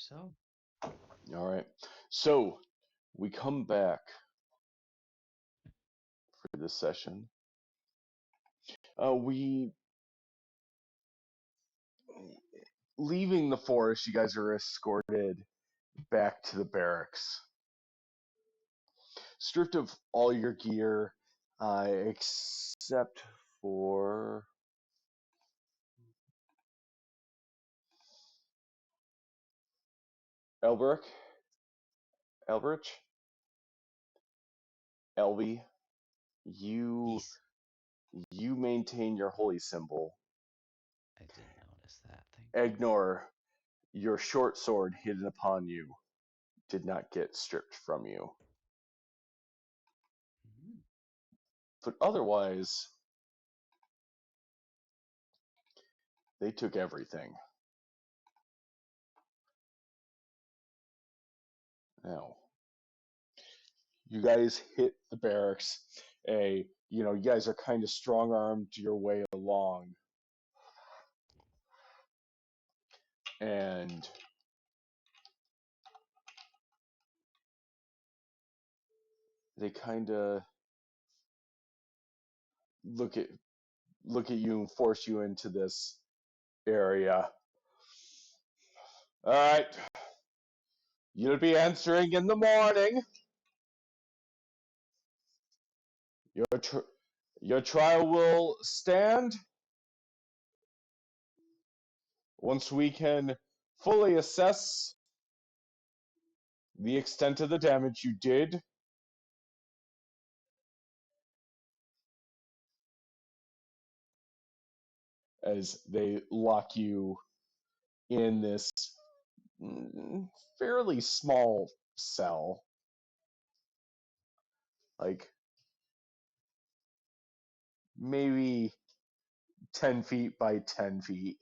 so. All right. So we come back for this session. We leaving the forest. You guys are escorted back to the barracks, stripped of all your gear, except for Elbrick, Elbrich, Elby. You Yes. you maintain your holy symbol. I didn't notice that. Thank you. Egnor, your short sword hidden upon you, did not get stripped from you. Mhm. But otherwise, they took everything. Now, you guys hit the barracks. You guys are kind of strong armed your way along, and they kind of look at you and force you into this area. All right, you'll be answering in the morning. Your your trial will stand once we can fully assess the extent of the damage you did. As they lock you in this fairly small cell, like maybe 10 feet by 10 feet.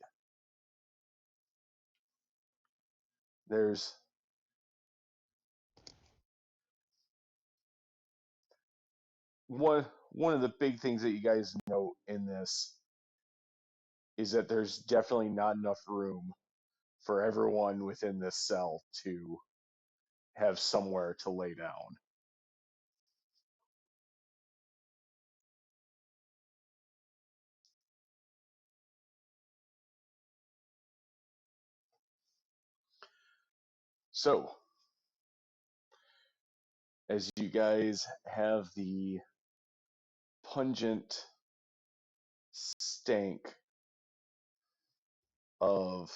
There's one of the big things that you guys note in this is that there's definitely not enough room for everyone within this cell to have somewhere to lay down. So, as you guys have the pungent stank of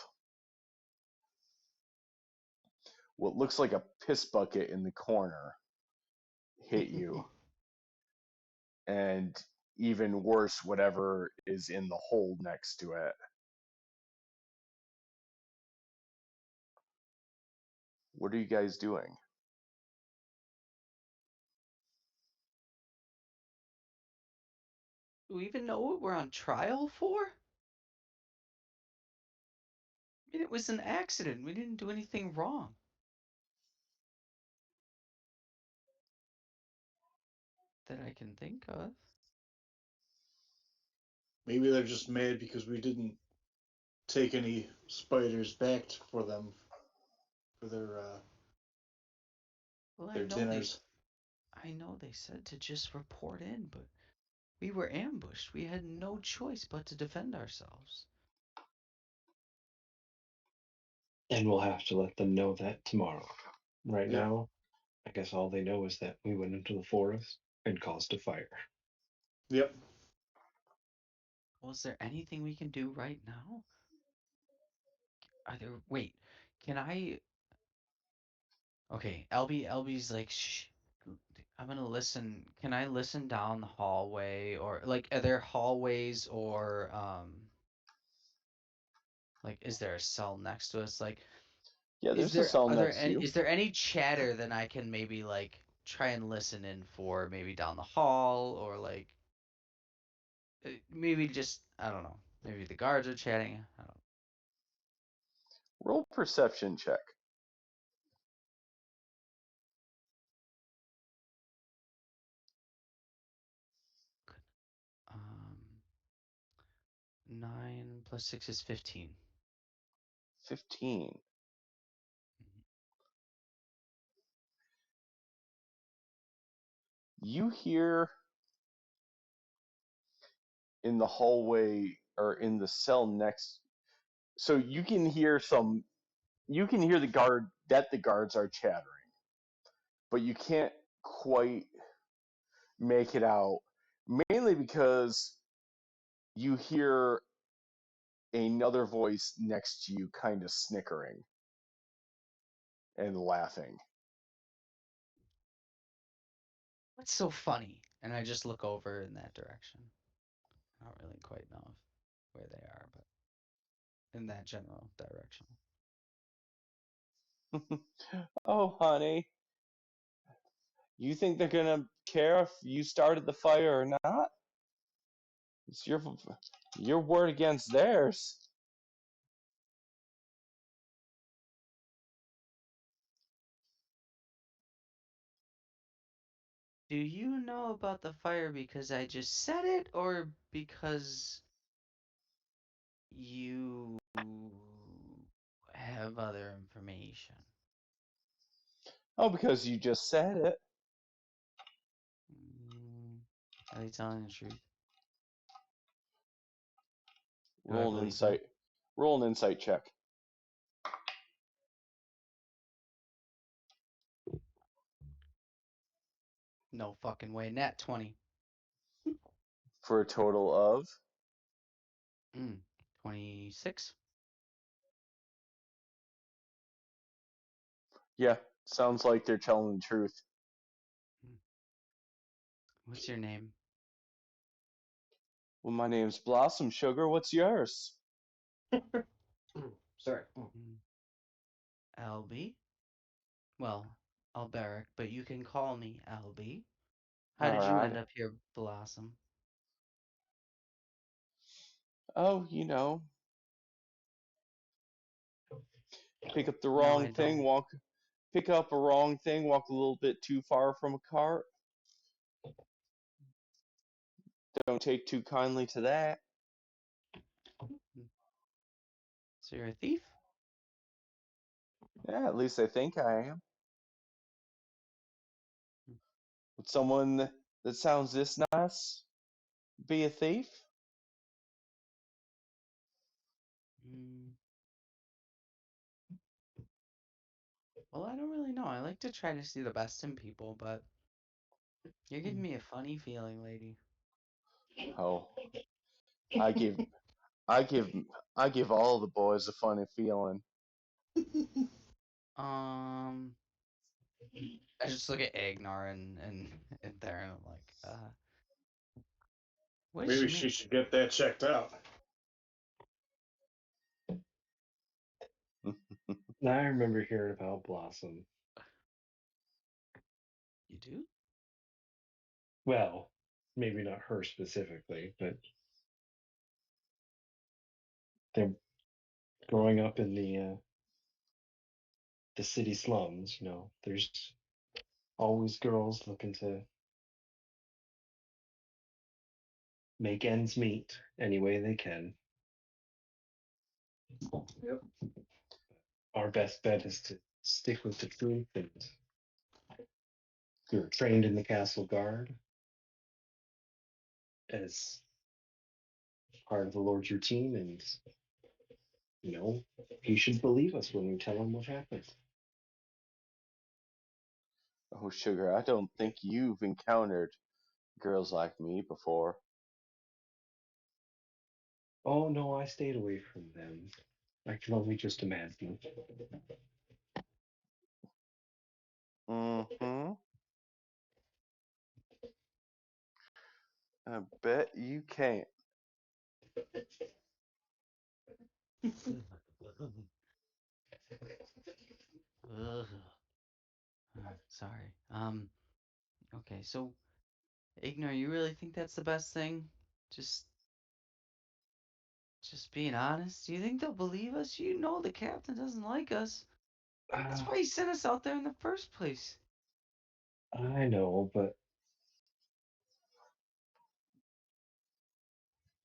what looks like a piss bucket in the corner hit you, and even worse, whatever is in the hole next to it. What are you guys doing? Do we even know what we're on trial for? I mean, it was an accident. We didn't do anything wrong. That I can think of. Maybe they're just mad because we didn't take any spiders back for them for Well, their dinners. I know they said to just report in, but we were ambushed. We had no choice but to defend ourselves. And we'll have to let them know that tomorrow. Right Yeah. now, I guess all they know is that we went into the forest and caused a fire. Yep. Well, is there anything we can do right now? Wait, can I? Okay, LB's like, shh. I'm gonna listen. Can I listen down the hallway, or like, are there hallways, or like, is there a cell next to us? Like, Yeah, there's a cell next to you. is there any chatter that I can maybe like try and listen in for, maybe down the hall, or like maybe just, I don't know, maybe the guards are chatting. I don't Roll perception check. know. 9 plus 6 is 15. 15. You hear in the hallway or in the cell next, so you can hear the guards are chattering, but you can't quite make it out, mainly because you hear another voice next to you kind of snickering and laughing. What's so funny? And I just look over in that direction. I don't really quite know where they are, but in that general direction. Oh, honey, you think they're gonna care if you started the fire or not? It's your word against theirs. Do you know about the fire because I just said it, or because you have other information? Oh, because you just said it. Mm, are you telling the truth? Do I Roll an believe them? insight. Roll an insight check No fucking way. Nat 20. for a total of. 26? Yeah, sounds like they're telling the truth. Mm. What's your name? Well, my name's Blossom Sugar. What's yours? Sorry. Mm, Albie? Well, Alberic, but you can call me Albie. How All did you right. end up here, Blossom? Oh, pick up the No, wrong I thing, don't. walk. Pick up a wrong thing, walk a little bit too far from a cart. Don't take too kindly to that. Mm. So you're a thief? Yeah, at least I think I am. Mm. Would someone that sounds this nice be a thief? Mm, well, I don't really know. I like to try to see the best in people, but you're giving me a funny feeling, lady. Oh, I give, I give, I give all the boys a funny feeling. Um, I just look at Agnar and there, and I'm like, what does she Maybe she mean? should get that checked out. Now I remember hearing about Blossom. You do? Well, maybe not her specifically, but they're growing up in the city slums. There's always girls looking to make ends meet any way they can. Yep. Our best bet is to stick with the truth, and we were trained in the castle guard as part of the Lord's routine, and he should believe us when we tell him what happened. Oh, sugar, I don't think you've encountered girls like me before. Oh no, I stayed away from them. I can only just imagine. Mm-hmm. I bet you can't. Ugh. Sorry. Okay, so Ignar, you really think that's the best thing? Just just being honest? Do you think they'll believe us? You know the captain doesn't like us. That's Uh, why he sent us out there in the first place. I know, but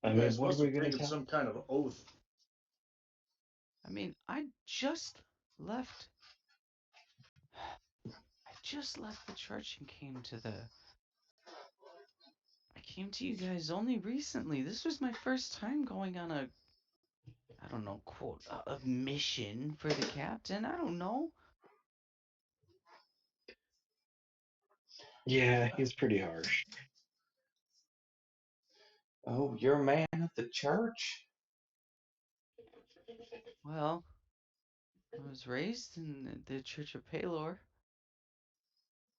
I You mean, guys what are must we have gonna taken tell? some kind of oath. I mean, left I just left the church and came to the came to you guys only recently. This was my first time going on a, I don't know, quote, a mission for the captain. I don't know. Yeah, he's pretty harsh. Oh, you're a man of the church? Well, I was raised in the Church of Palor.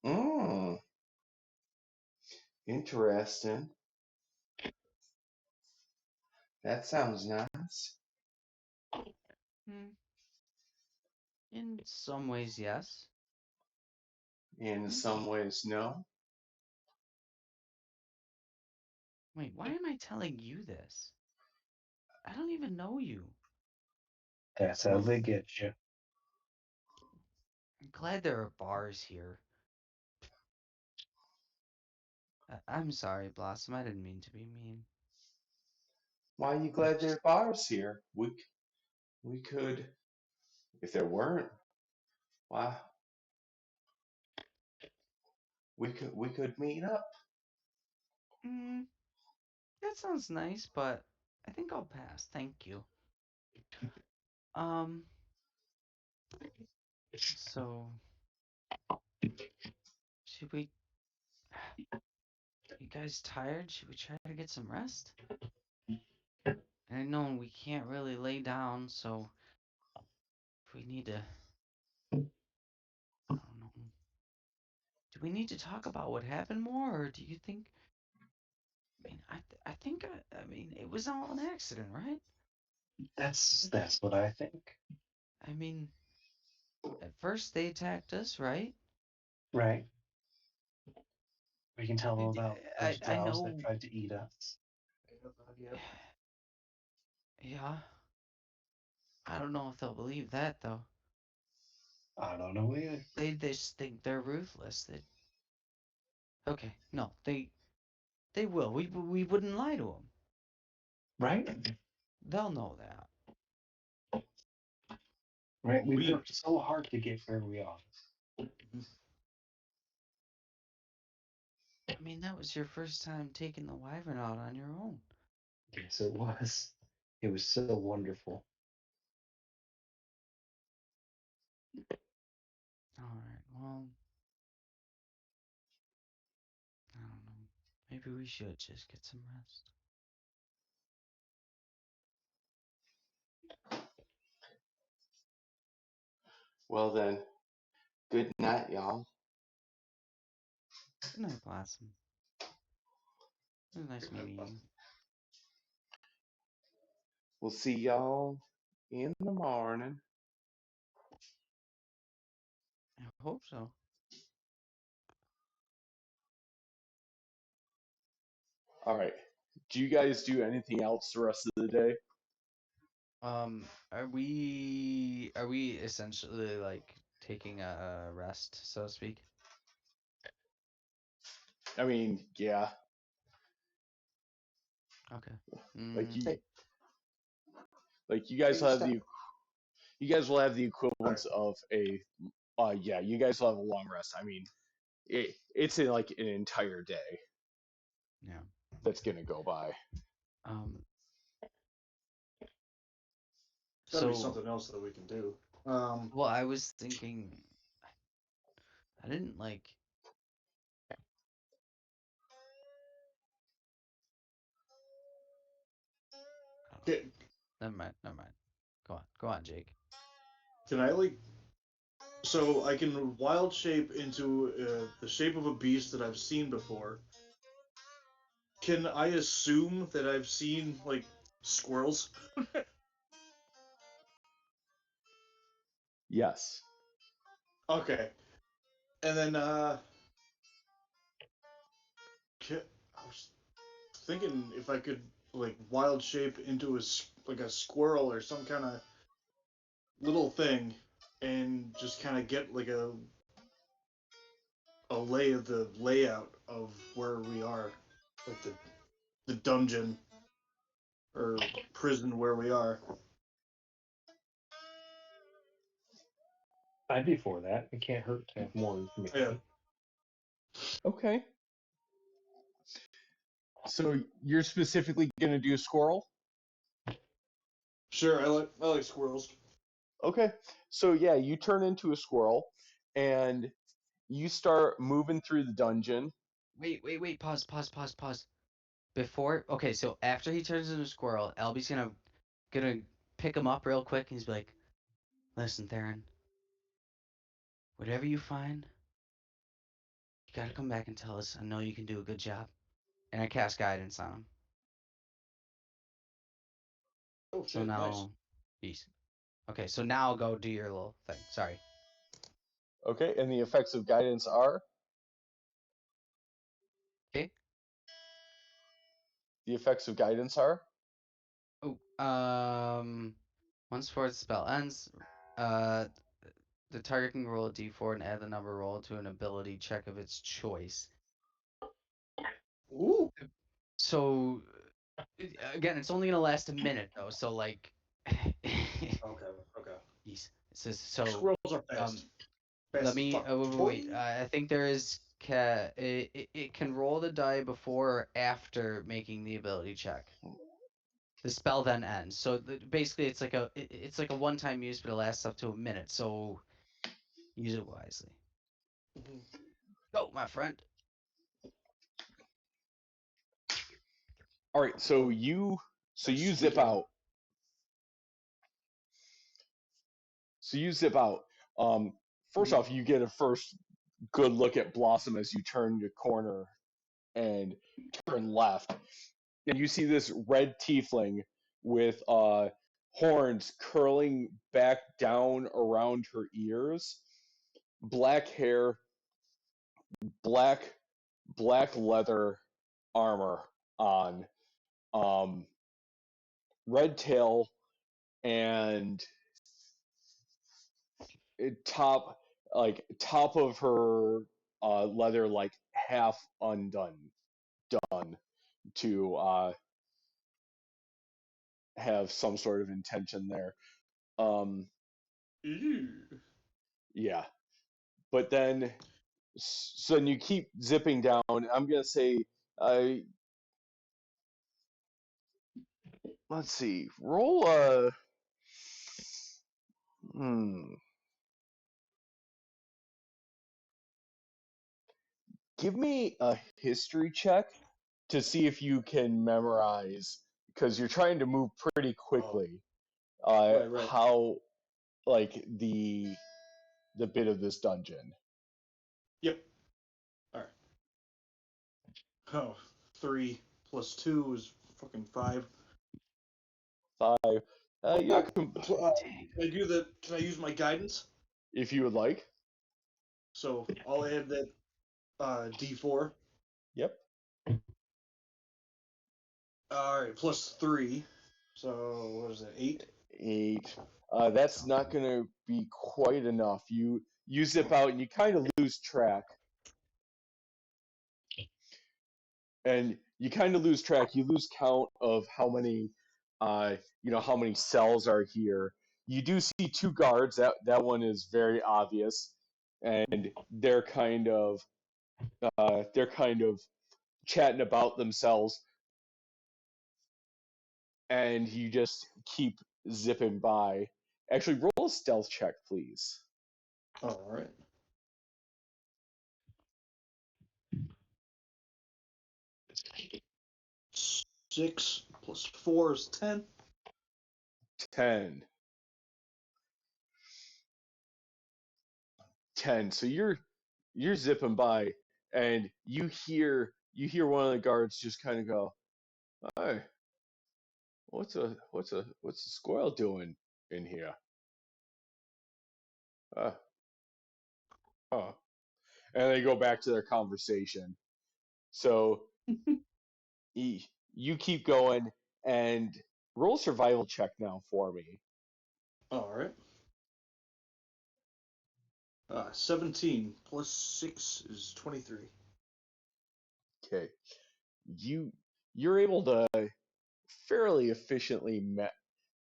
Mmm, interesting. That sounds nice. Hmm. In some ways, yes. In some ways, no. Wait, why am I telling you this? I don't even know you. That's how Well, they get you. I'm glad there are bars here. I'm sorry, Blossom. I didn't mean to be mean. Why are you glad there are bars here? We could, if there weren't, why we could meet up. Hmm. That sounds nice, but I think I'll pass. Thank you. Um. So, should we? You guys tired? Should we try to get some rest? I know we can't really lay down, so if we need to, I don't know. Do we need to talk about what happened more, or do you think? I mean, I think I mean it was all an accident, right? That's what I think. I mean, at first they attacked us, right? Right. We can tell them And about I those I drows that know, tried to eat us. yeah. I don't know if they'll believe that though. I don't know either. They just think they're ruthless. That okay, no, they will. We wouldn't lie to them. Right? They'll know that. Right? We we worked so hard to get where we are. Mhm. I mean, that was your first time taking the wyvern out on your own. Yes, it was. It was so wonderful. All right. Well, I don't know. Maybe we should just get some rest. Well then, good night, y'all. Good night, Blossom. It was nice meeting you. We'll see y'all in the morning. I hope so. All right. Do you guys do anything else the rest of the day? Are we essentially like taking a rest, so to speak? I mean, yeah, Okay. like Mm, you guys Take will a have step. the all right. equivalence of a yeah, you guys will have a long rest. I mean, it's in like an entire day yeah. that's gonna go by. Um. Got to be So, something else that we can do. well, I was thinking, I didn't like. I don't know. Can, Never mind. Never mind. Go on, Jake. can I like so I can wild shape into the shape of a beast that I've seen before. Can I assume that I've seen like squirrels? Yes. Okay, and then I was thinking if I could like wild shape into like a squirrel or some kind of little thing, and just kind of get like a lay of the layout of where we are, like the dungeon or prison where we are. I'd be for that. It can't hurt to have more Yeah. information. Okay. So you're specifically going to do squirrel? Sure, I like squirrels. Okay. So yeah, you turn into a squirrel and you start moving through the dungeon. Wait. Pause. Before, okay, so after he turns into a squirrel, Albie's gonna pick him up real quick, and he's like, "Listen, Theron, whatever you find, you gotta come back and tell us. I know you can do a good job." And I cast guidance on him. Oh So shit, nice. now, peace. Okay, so now go do your little thing. Sorry. Okay, and the effects of guidance are Okay. the effects of guidance are Oh, once before the spell ends, uh, the target can roll a d4 and add the number rolled to an ability check of its choice. Ooh. So, again, it's only gonna last a minute though. So like, Okay. jeez. It says so. Squirrels are Um, fast. let Fast as me. fuck. Wait. Boing. I think there is. It can roll the die before or after making the ability check. The spell then ends. So basically, it's like a one-time use, but it lasts up to a minute. So use it wisely. Mhm. Go, my friend. all right. So Oh, you sweet zip one. out. So you zip out. Um, First Mhm. off, you get a first good look at Blossom as you turn your corner and turn left, and you see this red tiefling with horns curling back down around her ears, black hair, black black leather armor on, um, red tail, and top top of her leather like half undone, done to have some sort of intention there. Um, Ew. yeah, but then so then you keep zipping down. I'm gonna say, uh, let's see, roll a hmm, give me a history check to see if you can memorize because you're trying to move pretty Oh, quickly. right. How like the bit of this dungeon. Yep. All right. Oh, 3 + 2 is fucking 5. 5. You're Dang. Can I do the? Can I use my guidance? if you would like. So I'll add that D4. Yep. All right, +3. So what is that? 8. 8. That's not gonna be quite enough. You zip out and you kind of lose track, and you kind of lose track. You lose count of how many, how many cells are here. You do see two guards. That one is very obvious, and they're kind of chatting about themselves, and you just keep zipping by. Actually, roll a stealth check, please. All right. 6 + 4 is 10. 10. 10. So you're zipping by, and you hear one of the guards just kind of go, "Hey, what's a squirrel doing in here?" Uh, huh. And they go back to their conversation. So y- you keep going and roll survival check now for me. All right. 17 + 6 is 23. Okay. You you're able to fairly efficiently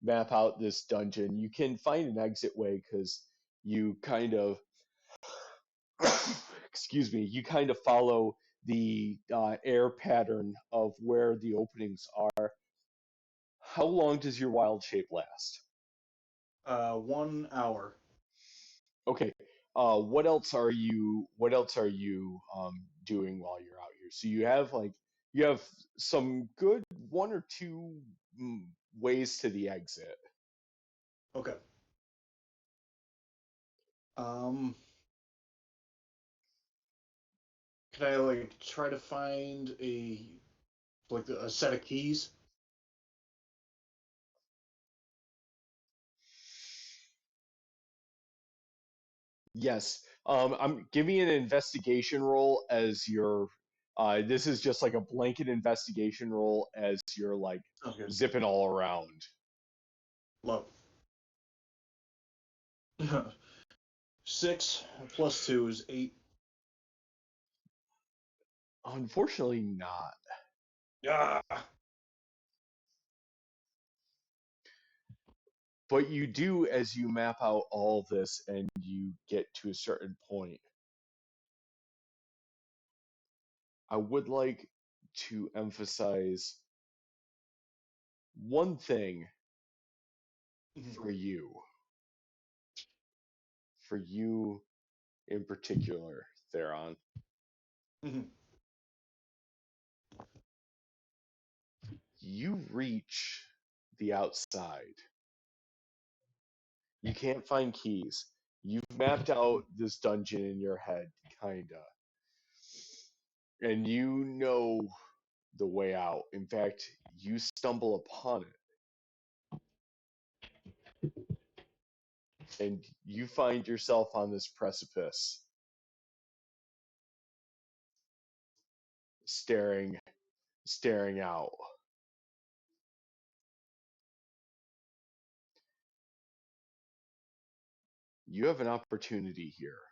map out this dungeon. You can find an exit way because you kind of excuse me, you kind of follow the air pattern of where the openings are. How long does your wild shape last? 1 hour. Okay. What else are you doing while you're out here? So you have some good one or two mm, ways to the exit. Okay. Um, can I like try to find a set of keys? Yes. I'm give me an investigation roll as your this is just like a blanket investigation roll as you're like Sounds good. zipping all around. Love. 6 plus 2 is 8. Unfortunately not. Ah. But you do as you map out all this and you get to a certain point. I would like to emphasize one thing Mhm. for you. For you in particular, Theron. Mhm. You reach the outside. You can't find keys. You've mapped out this dungeon in your head, kinda. And you know the way out. In fact, you stumble upon it. And you find yourself on this precipice, staring staring out. You have an opportunity here.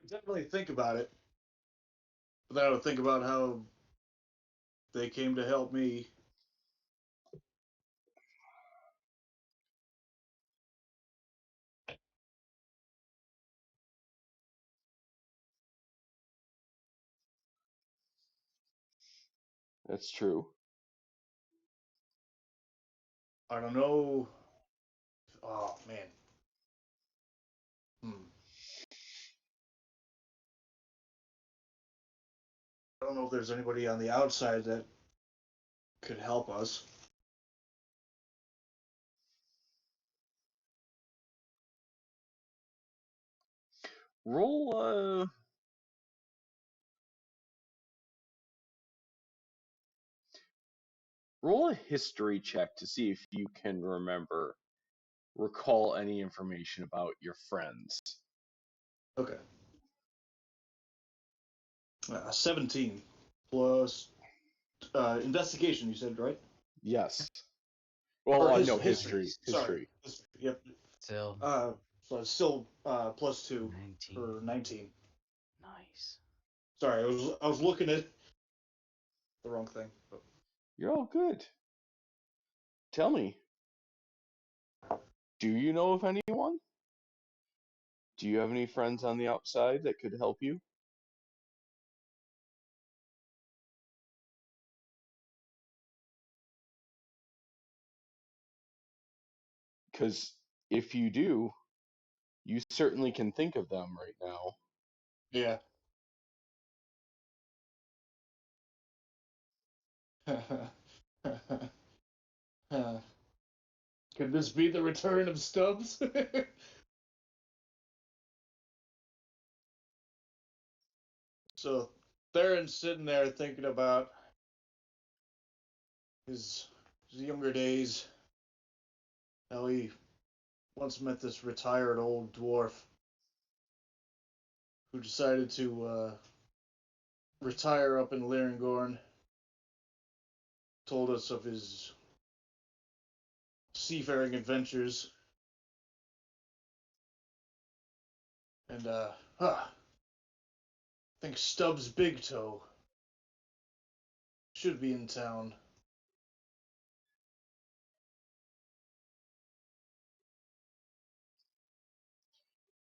Definitely think about it, but then I would think about how they came to help me. That's true. I don't know. Oh man. Hmm. I don't know if there's anybody on the outside that could help us. Roll roll a history check to see if you can recall any information about your friends. Okay. 17 plus investigation. You said right? Yes. Or Well, no, history. history. Sorry. History. History. Yep. Still So it's still plus 2 19. for 19. Nice. Sorry, I was looking at the wrong thing. But You're all good. Tell me, do you know of anyone? Do you have any friends on the outside that could help you? Because if you do, you certainly can think of them right now. yeah. Could this be the return of Stubbs? So Theron's sitting there thinking about his, his younger days, how he once met this retired old dwarf who decided to retire up in Lyrangorn. Told us of his seafaring adventures, and I think Stubbs Big Toe should be in town.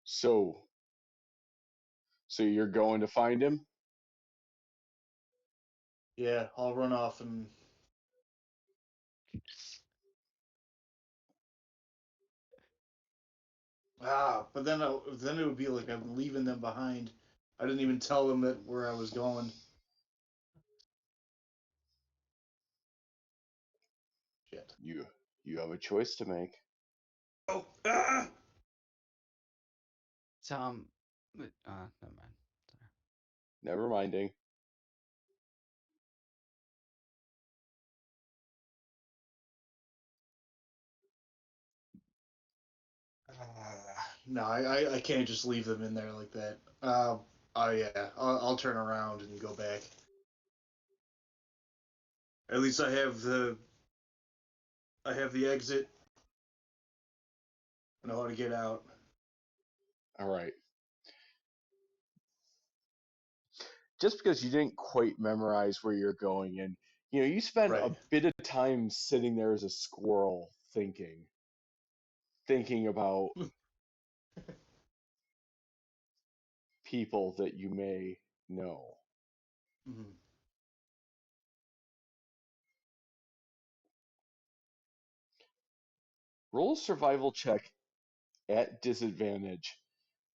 So, so you're going to find him? Yeah, I'll run off and but then it would be like I'm leaving them behind. I didn't even tell them that where I was going. Shit. You have a choice to make. Oh, Tom, never mind. Sorry. Never minding. no, I can't just leave them in there like that. Oh yeah, I'll turn around and go back. At least I have the exit. I know how to get out. All right. Just because you didn't quite memorize where you're going, and you spend Right. a bit of time sitting there as a squirrel thinking about people that you may know. Mm-hmm. Roll a survival check at disadvantage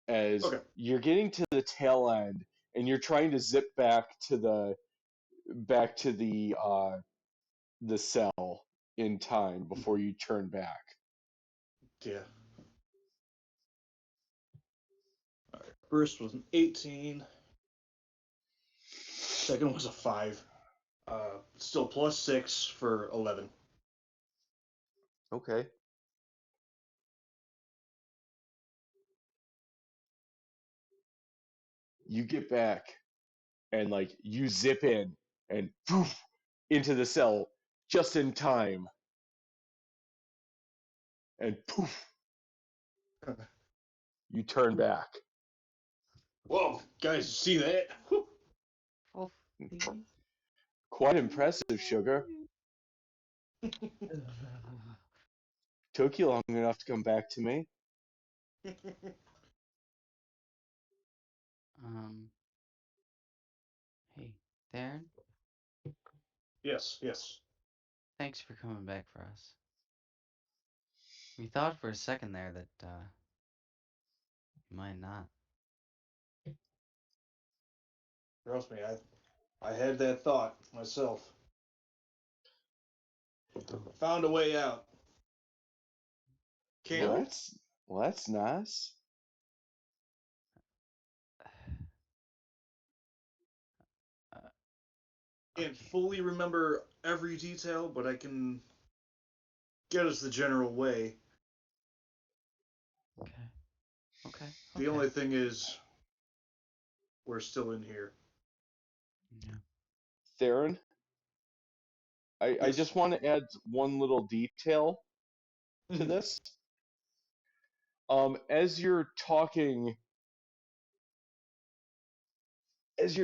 as Okay. you're getting to the tail end and you're trying to zip back to the cell in time before you turn back. Yeah. All right. First was an 18. Second was a 5. Still plus 6 for 11. Okay. You get back and you zip in and poof into the cell just in time and poof you turn back. Whoa, guys, see that? Oh, Quite impressive, sugar. Took you long enough to come back to me. um, hey, Darren, Yes. thanks for coming back for us. We thought for a second there that you might not. Trust me, I had that thought myself. Found a way out. Can't Well, that's nice. Uh, can't okay, fully remember every detail, but I can get us the general way. okay, okay, The okay. only thing is, we're still in here. Yeah. Theron, I Yes. just want to add one little detail to Mhm. this. As you're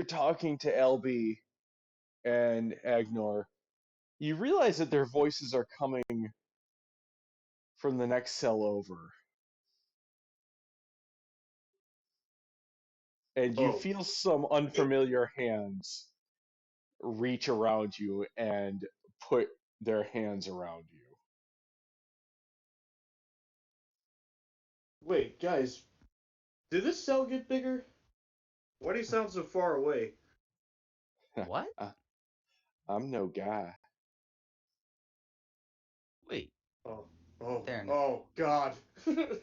talking to LB and Agnor, you realize that their voices are coming from the next cell over. And you Oh, feel some unfamiliar hands reach around you and put their hands around wait, guys, did this cell get bigger? Why do you sound so far away? you. What? I'm no guy. Wait, Oh, oh, Darren. oh, God.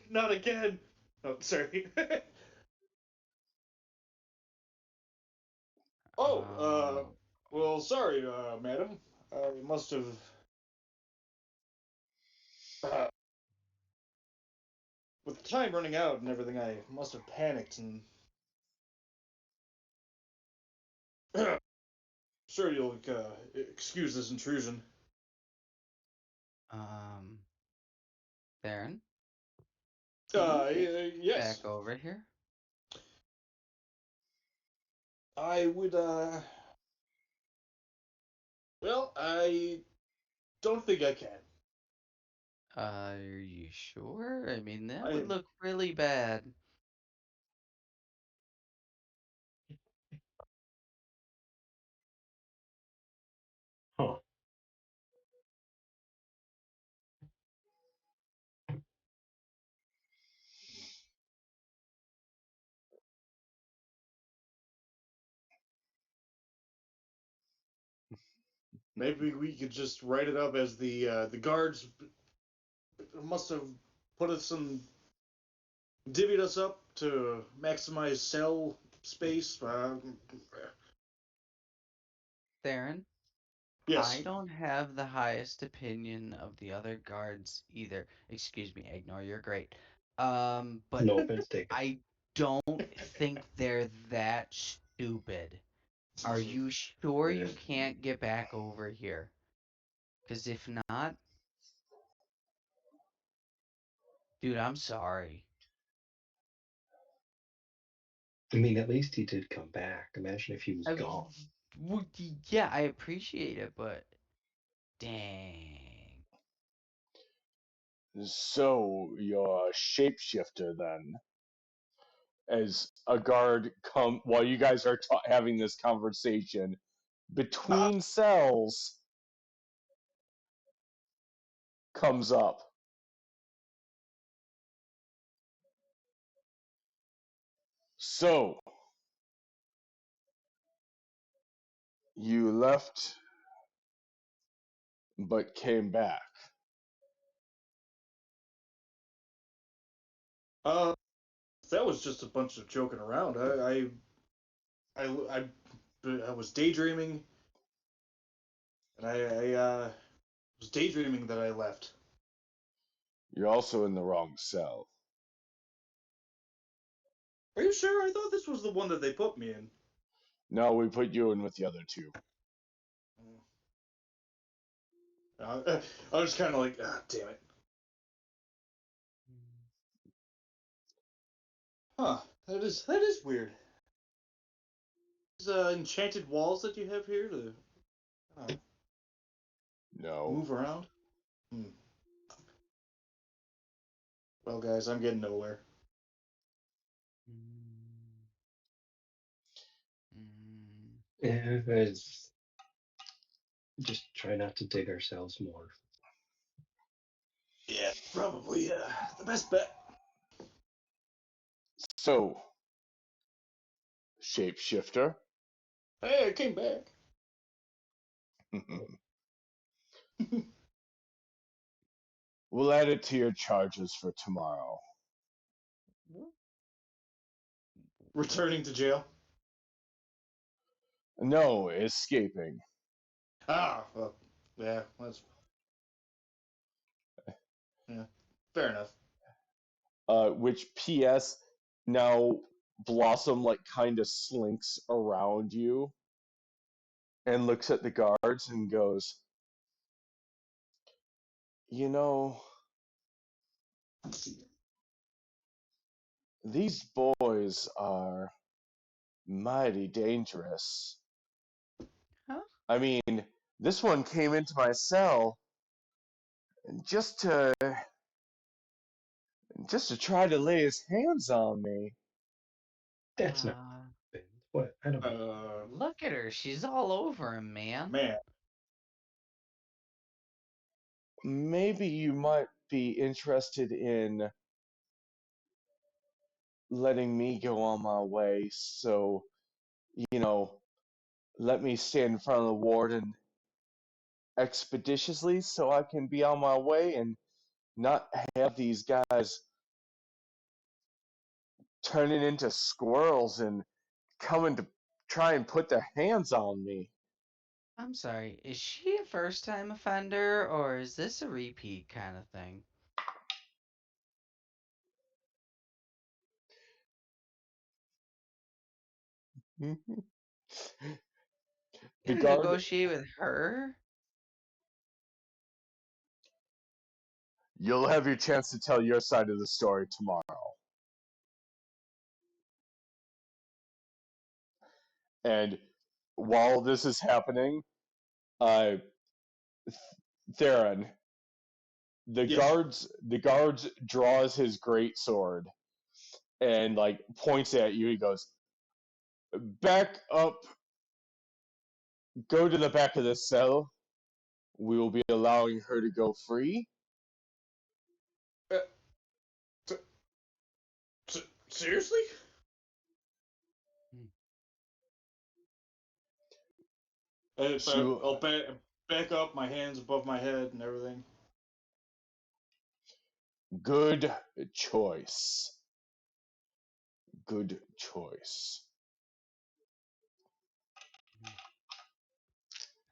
Not again. Oh, sorry. oh, Oh, well, sorry, madam. I must have. Uh, with time running out and everything, I must have panicked and. Sure, you'll excuse this intrusion. um, Darren, can you get Yes. back over here? I would, Well, I don't think I can. Are you sure? I mean, that I would look really bad. Huh. maybe we could just write it up as the guards must have put us some divvied us up to maximize cell space. Theron, I Yes. don't have the highest opinion of the other guards either. Excuse me, Ignore, you're great. But No offense taken. I don't think they're that stupid. Are you sure you can't get back over here? Because if not, dude, I'm sorry. I mean, at least he did come back. Imagine if he was I, gone. yeah, I appreciate it, but dang. So you're a shapeshifter then? As a guard come while you guys are having this conversation between cells comes up. So you left but came back. Uh, that was just a bunch of joking around. I was daydreaming, and I was daydreaming that I left. You're also in the wrong cell. Are you sure? I thought this was the one that they put me in. No, we put you in with the other two. I was kind of like, ah, damn it. Huh? That is weird. These enchanted walls that you have here to No. move around. Hmm. Well, guys, I'm getting nowhere. Mm, mm. Yeah, it's just try not to dig ourselves more. Yeah, probably the best bet. So, shapeshifter. Hey, I came back. We'll add it to your charges for tomorrow. Returning to jail. No, escaping. Ah, well, yeah, that's yeah, fair enough. Which P.S. now Blossom like kind of slinks around you and looks at the guards and goes, "You know, these boys are mighty dangerous. Huh? I mean, this one came into my cell just to just to try to lay his hands on me. That's not Uh, happened. What? I don't. Look at her. She's all over him, man. Man, Maybe you might be interested in letting me go on my way. So, you know, let me stand in front of the warden expeditiously so I can be on my way and not have these guys turning into squirrels and coming to try and put their hands on me." I'm sorry. Is she a first time offender or is this a repeat kind of thing? The Gonna guard, negotiate with her? you'll have your chance to tell your side of the story tomorrow. And while this is happening, Uh, Theron, Yes. the guards draws his great sword and like points at you. He goes, "Back up, go to the back of the cell. We will be allowing her to go free." Uh, seriously? Hmm. She I'll back up, my hands above my head and everything. Good choice. Good choice.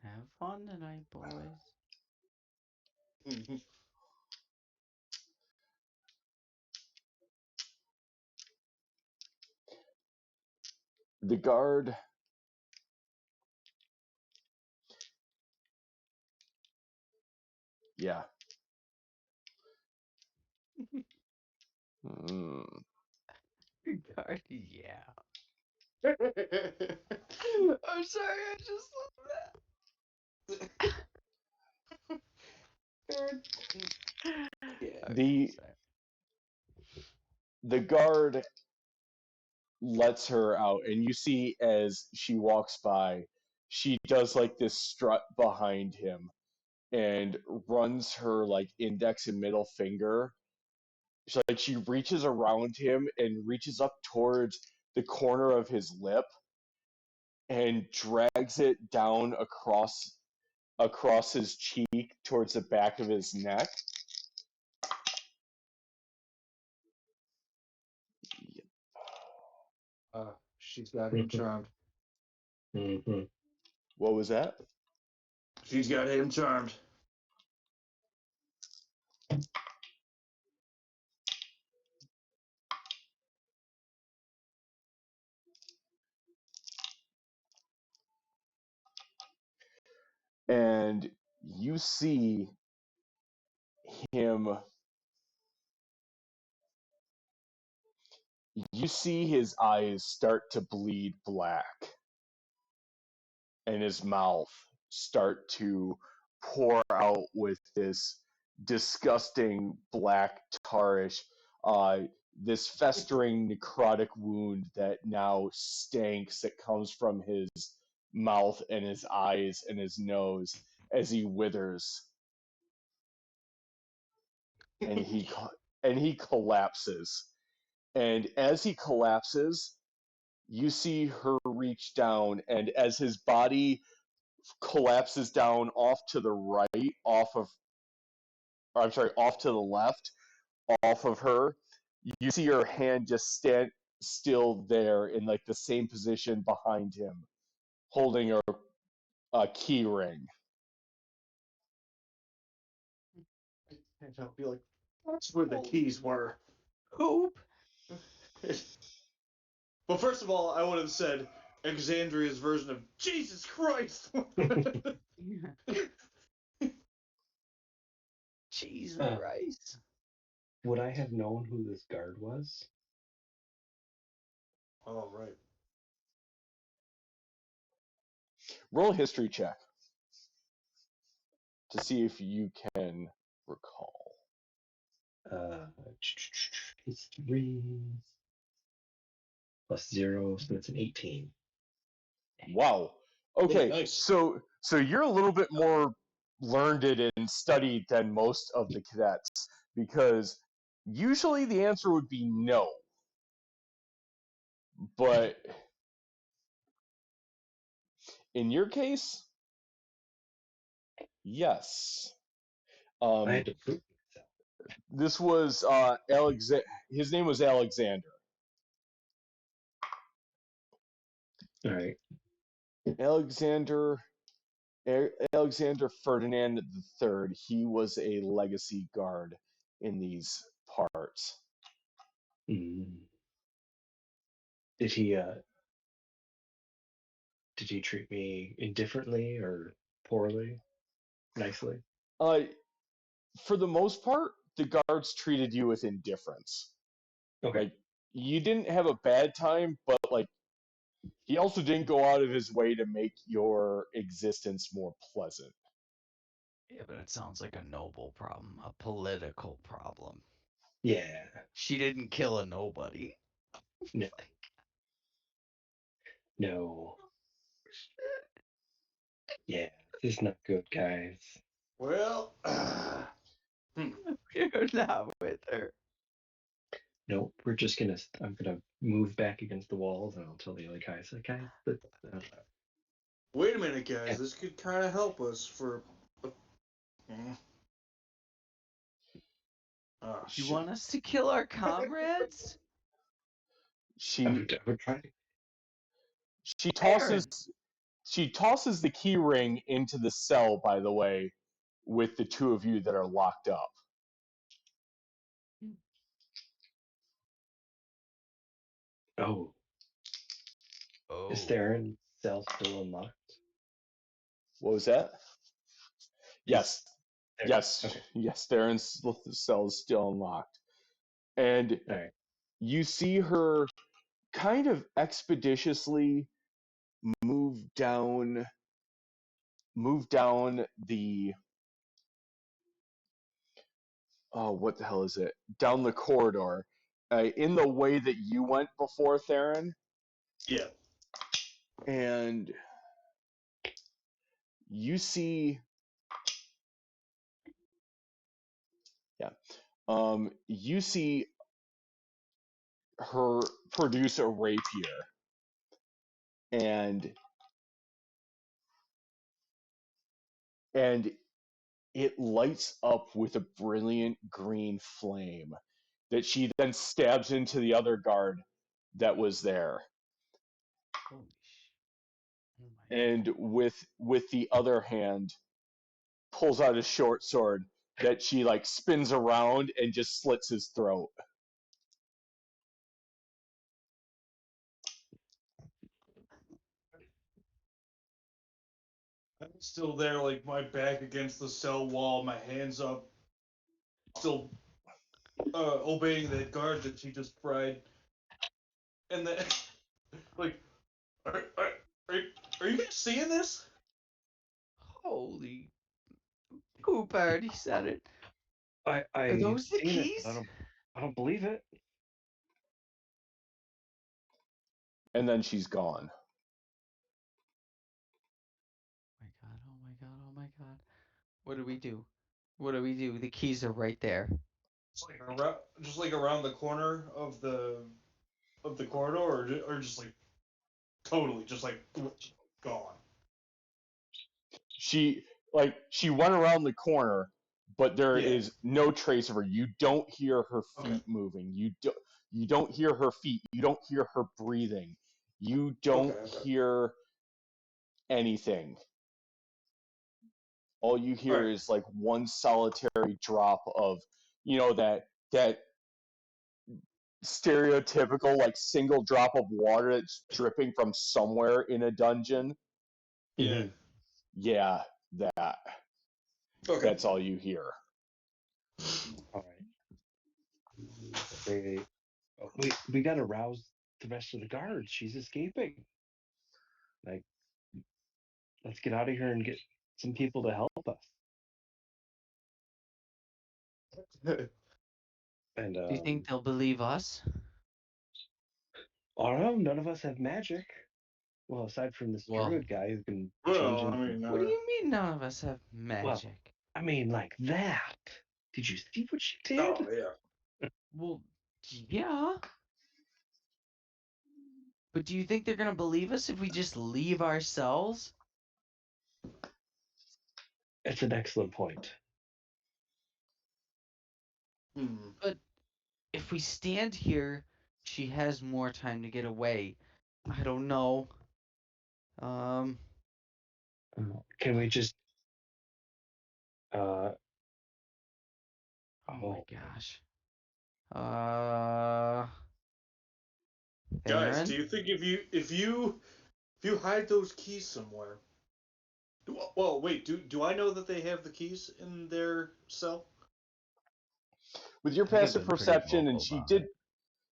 Have fun tonight, boys. The guard, yeah. Mm. God, yeah. I'm sorry, I just love that. Okay, The sorry. the guard lets her out, and you see as she walks by, she does like this strut behind him and runs her like index and middle finger. She reaches around him and reaches up towards the corner of his lip and drags it down across his cheek towards the back of his neck. She's got him charmed. Mm-hmm. What was that? She's got him charmed. And you see him, you see his eyes start to bleed black and his mouth start to pour out with this disgusting black tarish, uh, this festering necrotic wound that now stanks, that comes from his mouth and his eyes and his nose as he withers, and he collapses. And as he collapses, you see her reach down, and as his body collapses down off to the right, off to the left, off of her, you see her hand just stand still there in like the same position behind him, holding a key ring. And I'll be like, that's where the keys were. Hope. But first of all, I would have said Exandria's version of Jesus Christ. Cheese and rice. Would I have known who this guard was? Oh, right. Roll a history check to see if you can recall. History plus 0, so that's an 18. Wow. Yeah, Okay, nice. so you're a little bit more learned and studied than most of the cadets, because usually the answer would be no. But in your case, yes. I had to prove myself. This was his name was Alexander. All right. Alexander Alexander Ferdinand III. He was a legacy guard in these parts. Mm. Did he treat me indifferently or poorly? Nicely? Uh, for the most part, the guards treated you with indifference. Okay. Like, you didn't have a bad time, but like He also didn't go out of his way to make your existence more pleasant. Yeah, but it sounds like a noble problem, a political problem. Yeah. She didn't kill a nobody. No. No. Yeah. This is not good, guys. Well, You're not with her. Nope. I'm gonna move back against the walls and I'll tell the other guys, like, guys, wait a minute, guys. Yeah. This could kind of help us for. Mm. Oh, You shit. want us to kill our comrades? She I would try to. she tosses Aaron! she tosses the key ring into the cell, by the way, with the two of you that are locked up. Oh, is Oh. Theron's cell still unlocked? What was that? Yes. There. Yes. Okay. Yes, Theron's cell is still unlocked. And All right. you see her kind of expeditiously move down the what the hell is it? Down the corridor, in the way that you went before, Theron, Yeah. and you see, you see her produce a rapier, and and it lights up with a brilliant green flame that she then stabs into the other guard that was there. Holy sh! Oh my And god. with the other hand pulls out a short sword that she like spins around and just slits his throat. I'm still there, like my back against the cell wall, my hands up, still obeying that guard that she just fried. And then, like, are, are, are, are you guys seeing this? Holy poop! I already said it. Are I've those the seen it, but keys? I don't believe it. And then she's gone. Oh my god! Oh my god! Oh my god! What do we do? What do we do? The keys are right there. It's like around, just like around the corner of the corridor, or just like totally, just like gone. She went around the corner, but there Yeah. is no trace of her. You don't hear her Okay. feet moving. You don't hear her feet. You don't hear her breathing. You Okay. don't Okay. hear anything. All you All hear right. is like one solitary drop of, that stereotypical like single drop of water that's dripping from somewhere in a dungeon. Yeah. Mm-hmm. Yeah, that. Okay. That's all you hear. All right. We gotta rouse the rest of the guards. She's escaping. Like, let's get out of here and get some people to help us. And Do you think they'll believe us? I don't know. None of us have magic. Well, aside from this Well, druid guy who can change Well, I into. mean, what do you mean none of us have Well, magic? I mean, like that. Did you see what she oh did? yeah. Well, yeah. But do you think they're gonna believe us if we just leave ourselves? It's an excellent point. Hmm. But if we stand here, she has more time to get away. I don't know. Um. Can we just? Uh, Oh my oh, gosh. Uh. Guys, do Theron? you think if you hide those keys somewhere? Well, wait. Do I know that they have the keys in their cell? With your I think I've passive been pretty perception, and vocal she about did, it.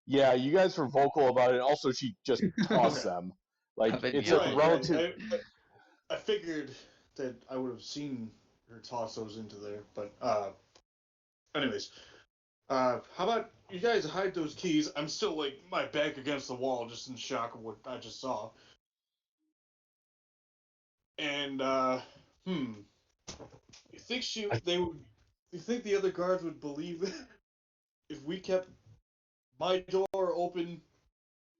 yeah, you guys were vocal about it. Also, she just Okay. tossed them. Like Up in it's the a Right, eyes. right. relative. I figured that I would have seen her toss those into there, but anyways, how about you guys hide those keys? I'm still like my back against the wall, just in shock of what I just saw. And you think they would? You think the other guards would believe if we kept my door open,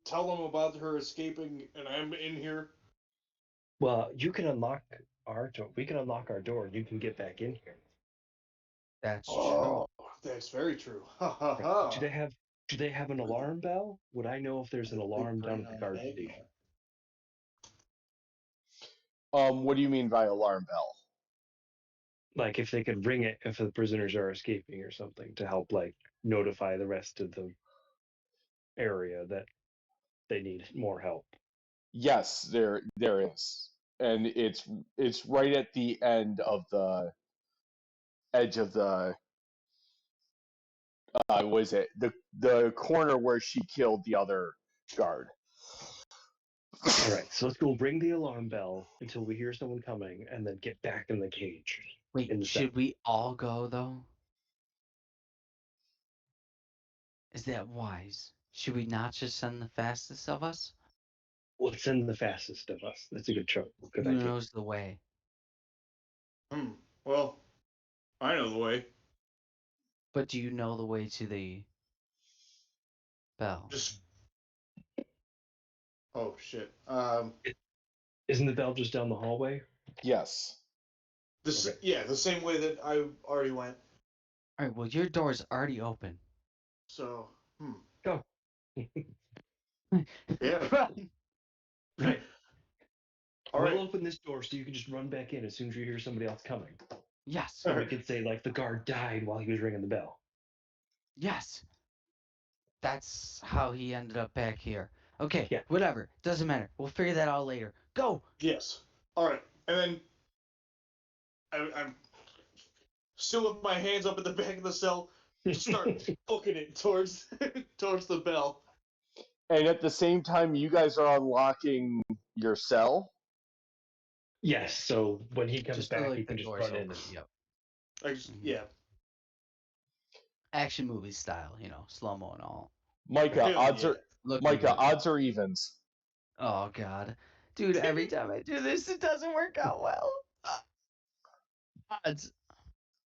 tell them about her escaping, and I'm in here? Well, you can unlock our door. We can unlock our door. You can get back in here. That's true. Oh, that's very true. Ha ha Right. ha. Do they have an alarm bell? Would I know if there's an alarm down at the guard station? What do you mean by alarm bell? Like if they could ring it if the prisoners are escaping or something to help like notify the rest of the area that they need more help. Yes, there is, and it's right at the end of the edge of the what is it, the corner where she killed the other guard. All right, so let's go ring the alarm bell until we hear someone coming and then get back in the cage. Wait, in the cell. should we all go though? Is that wise? Should we not just send the fastest of us? Let's send the fastest of us. That's a good choice. Good Who idea. knows the way? Well, I know the way. But do you know the way to the bell? Just. Oh shit. Isn't the bell just down the hallway? Yes. This. Okay. Yeah, the same way that I already went. All right. Well, your door's already open. So. Go. Yeah. Run. Right. All We'll right. open this door so you can just run back in as soon as you hear somebody else coming. Yes. So we could say like the guard died while he was ringing the bell. Yes. That's how he ended up back here. Okay. Yeah. Whatever. Doesn't matter. We'll figure that out later. Go. Yes. All right. And then I'm still with my hands up at the back of the cell to start hooking it towards towards the bell. And at the same time, you guys are unlocking your cell. Yes. So when he comes Just so, back, like he the can just door's run in. open. Yep. I just Mhm. yeah. Action movie style. Slow mo and all. Micah, Hell odds yeah. are Looking Micah, good. odds or evens? Oh God, dude! Every time I do this, it doesn't work out well. Odds.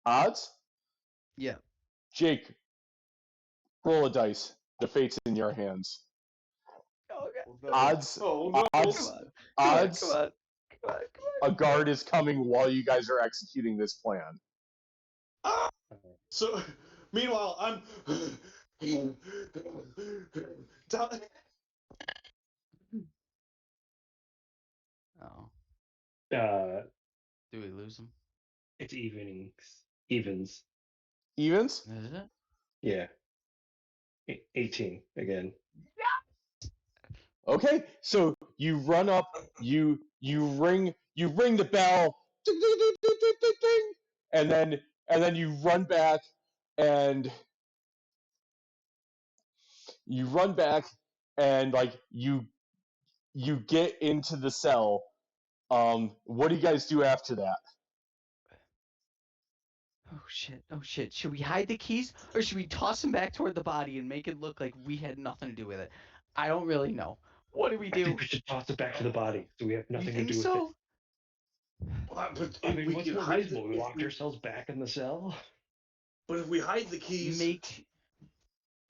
Odds? Yeah. Jake, roll a dice. The fate's in your hands. Oh God. Odds. Oh no. Odds. Come on. Odds. Come on. Come on. Come on. A guard is coming while you guys are executing this plan. Ah! So meanwhile I'm down. Oh. Uh, Do we lose him? it's evens. Evens? Is it? Yeah. 18 again. Okay, so you run up, you ring the bell, ding, ding, ding, ding, ding, ding, ding, and then you run back and like you get into the cell. What do you guys do after that? Oh shit. Oh shit. Should we hide the keys or should we toss them back toward the body and make it look like we had nothing to do with it? I don't really know. What do we I do? think we should toss it back to the body so we have You nothing to think do with so? But it. I mean, we what's can more hide reasonable? We locked ourselves back in the cell? But if we hide the keys, Make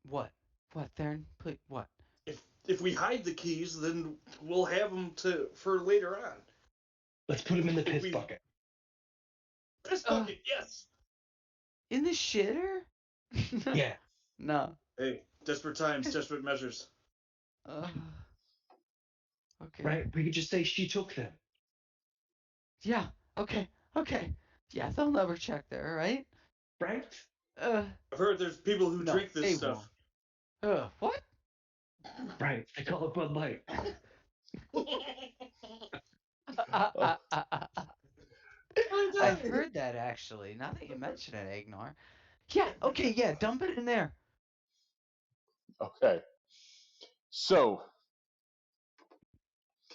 what? What, Theron? Please, what? if we hide the keys, then we'll have them for later on. Let's put him in the If piss we- bucket. This bucket, yes. In the shitter? Yeah. No. Hey, desperate times, desperate measures. Okay. Right? We could just say she took them. Yeah. Okay. Okay. Yeah, they'll never check there, right? Right? I've heard there's people who No, drink they this stuff. What? Right. They call it Bud Light. I've heard that actually. Now that you mention it, Agnar. Yeah. Okay. Yeah. Dump it in there. Okay. So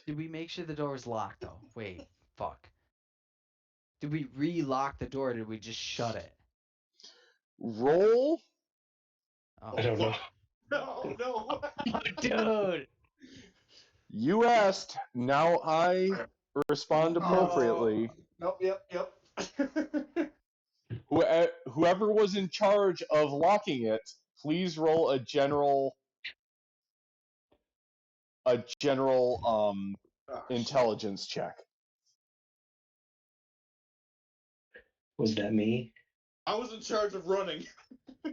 Did we make sure the door was locked though? Wait, fuck. Did we re-lock the door or did we just shut it? Roll. Oh, I don't know. No, no. dude. You asked. Now I respond appropriately. Nope, yep. Whoever was in charge of locking it, please roll a general intelligence check. Was that me? I was in charge of running.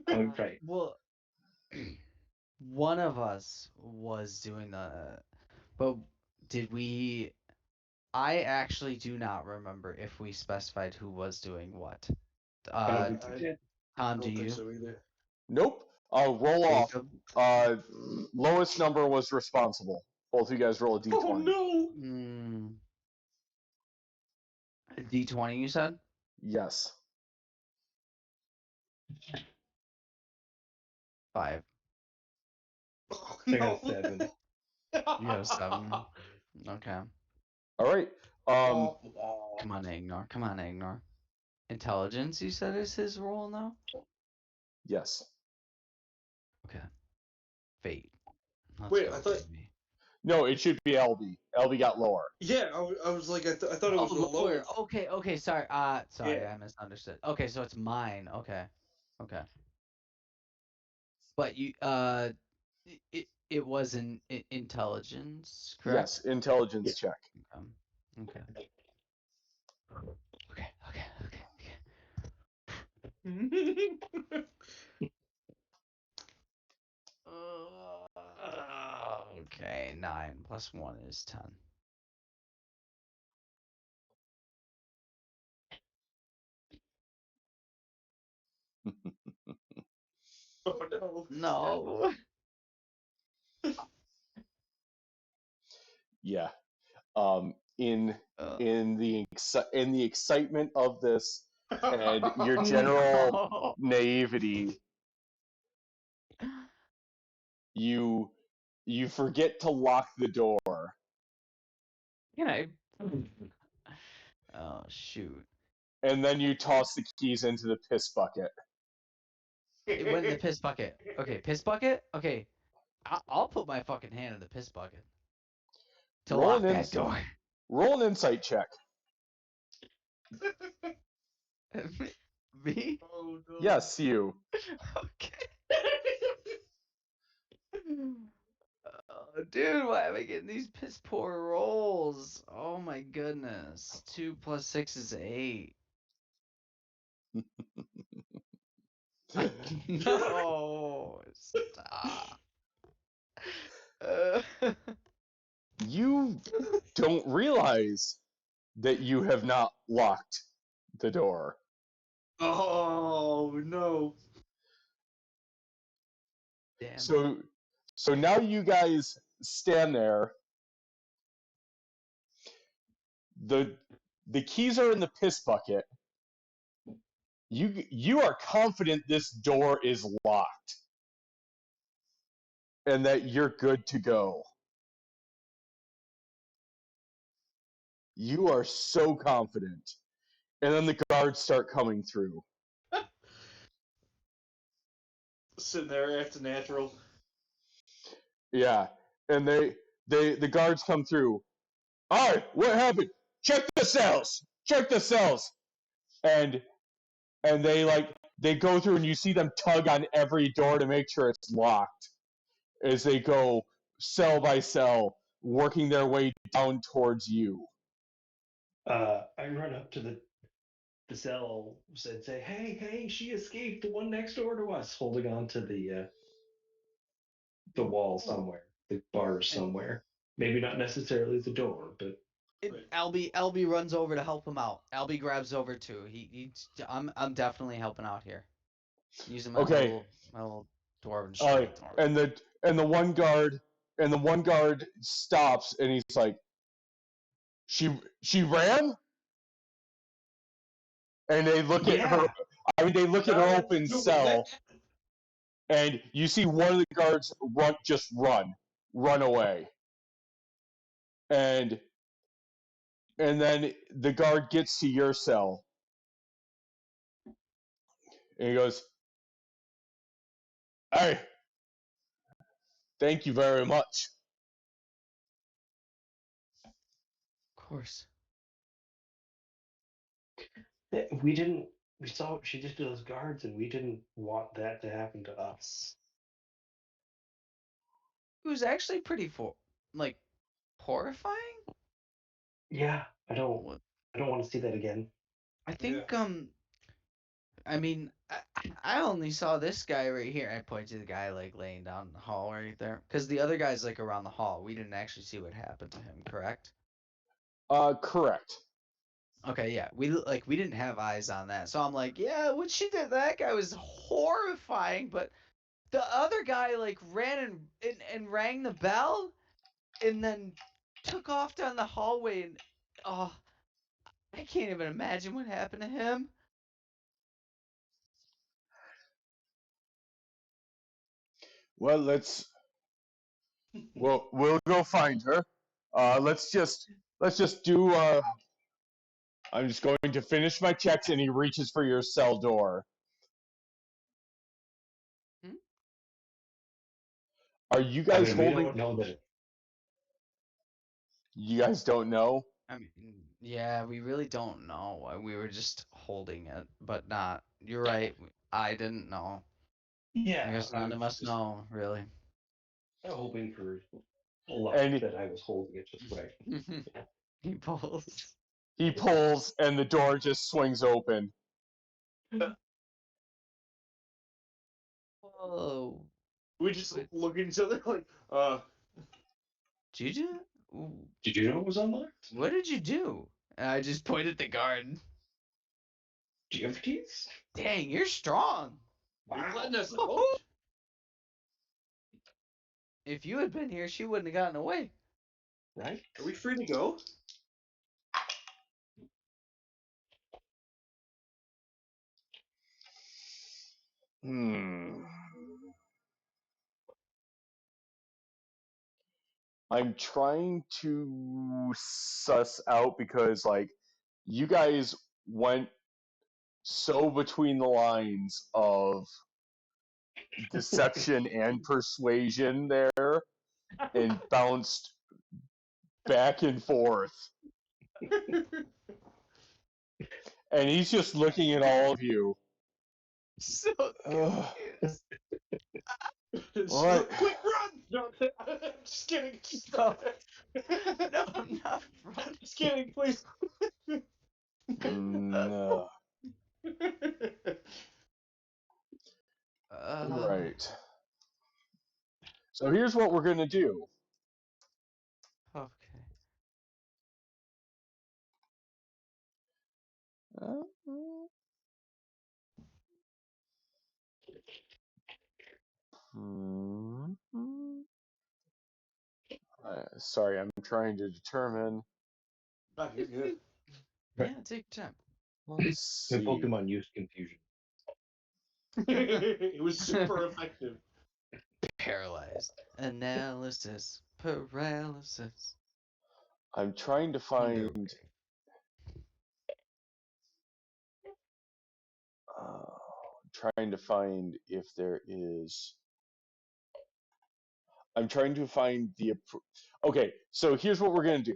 Oh, right. Well, one of us was doing but did we? I actually do not remember if we specified who was doing what. I don't think we did. Tom, I do don't think you? so either. Nope. Roll off. Jacob? Lowest number was responsible. Both of you guys roll a d20. Oh no! D20, you said? Yes. 5. Oh, I got a 7. You got a 7. Okay. All right. Come on, ignore. Come on, ignore. Intelligence, you said, is his role now? Yes. Okay. Fate. Let's Wait, go, I thought. baby. No, it should be LB. LB got lower. Yeah, I was like, I thought it was the lower. lowest. Okay, sorry. Sorry, Yeah. I misunderstood. Okay, so it's mine. Okay. But you, it was an intelligence, correct? Yes, intelligence check. Okay. Okay, 9 plus 1 is 10. Oh no. No. Yeah. In the excitement of this and your general No. naivety, you forget to lock the door. Can I? Oh shoot! And then you toss the keys into the piss bucket. It went in the piss bucket. Okay, piss bucket. Okay, I'll put my fucking hand in the piss bucket to lock that door. Roll an insight check. Me? Oh no. Yes, you. Okay. Oh, dude, why am I getting these piss poor rolls? Oh my goodness. 2 plus 6 is 8. No, stop. You don't realize that you have not locked the door. Oh no. Damn. So now you guys stand there. The keys are in the piss bucket. You are confident this door is locked and that you're good to go. You are so confident. And then the guards start coming through. Sitting there acting natural. Yeah. And the guards come through. All right, what happened? Check the cells. Check the cells. And they go through and you see them tug on every door to make sure it's locked as they go cell by cell, working their way down towards you. I run up to the cell and say, "Hey, she escaped! The one next door to us!" Holding on to the wall somewhere, the bars somewhere. Maybe not necessarily the door, but Albie runs over to help him out. Albie grabs over too. I'm definitely helping out here. Using my little dwarven strength. And the one guard stops and he's like, she ran? And they look at her. I mean, they look at her open cell, and you see one of the guards run away. and then the guard gets to your cell, and he goes, "Hey, thank you very much." Of course. We didn't. We saw what she did to those guards, and we didn't want that to happen to us. It was actually pretty like horrifying. Yeah, I don't. What- I don't want to see that again. I think I mean, I only saw this guy right here. I point to the guy like laying down in the hall right there, because the other guy's like around the hall. We didn't actually see what happened to him, correct? Correct. Okay, yeah, we didn't have eyes on that, so I'm like, yeah, what she did to that guy was horrifying, but the other guy like ran and rang the bell, and then took off down the hallway, and oh, I can't even imagine what happened to him. Well, we'll go find her. Let's just do. I'm just going to finish my checks, and he reaches for your cell door. Hmm? Are you I guys mean, we holding? don't know that. You guys don't know. I mean, yeah, we really don't know. We were just holding it, but not. You're right. I didn't know. I Yeah, guess I none was of us just know, really. hoping for luck And that I was holding it just right. He pulls. he pulls, and the door just swings open. Whoa. We just What look at each other like, did you do? Ooh, Did you know it was unlocked? what did you do? And I just pointed at the guard. Do you have keys? Dang, you're strong. you're Wow. letting us Woohoo! out? If you had been here, she wouldn't have gotten away. Right? Are we free to go? Hmm. I'm trying to suss out because, like, you guys went so between the lines of deception and persuasion there and bounced back and forth. And he's just looking at all of you. So Ugh, confused. what? Quick, run! No, I'm just kidding. No. No, I'm not running. Just kidding, please. No. Uh, Right. So here's what we're gonna do. okay. Uh, hmm. Sorry, I'm trying to determine. Oh, you're good. Yeah, take your time. Let's The see. Pokemon use confusion. It was super effective. Paralyzed. Analysis. Paralysis. I'm trying to find. Underway. Trying to find if there is. I'm trying to find the. Okay, so here's what we're gonna do.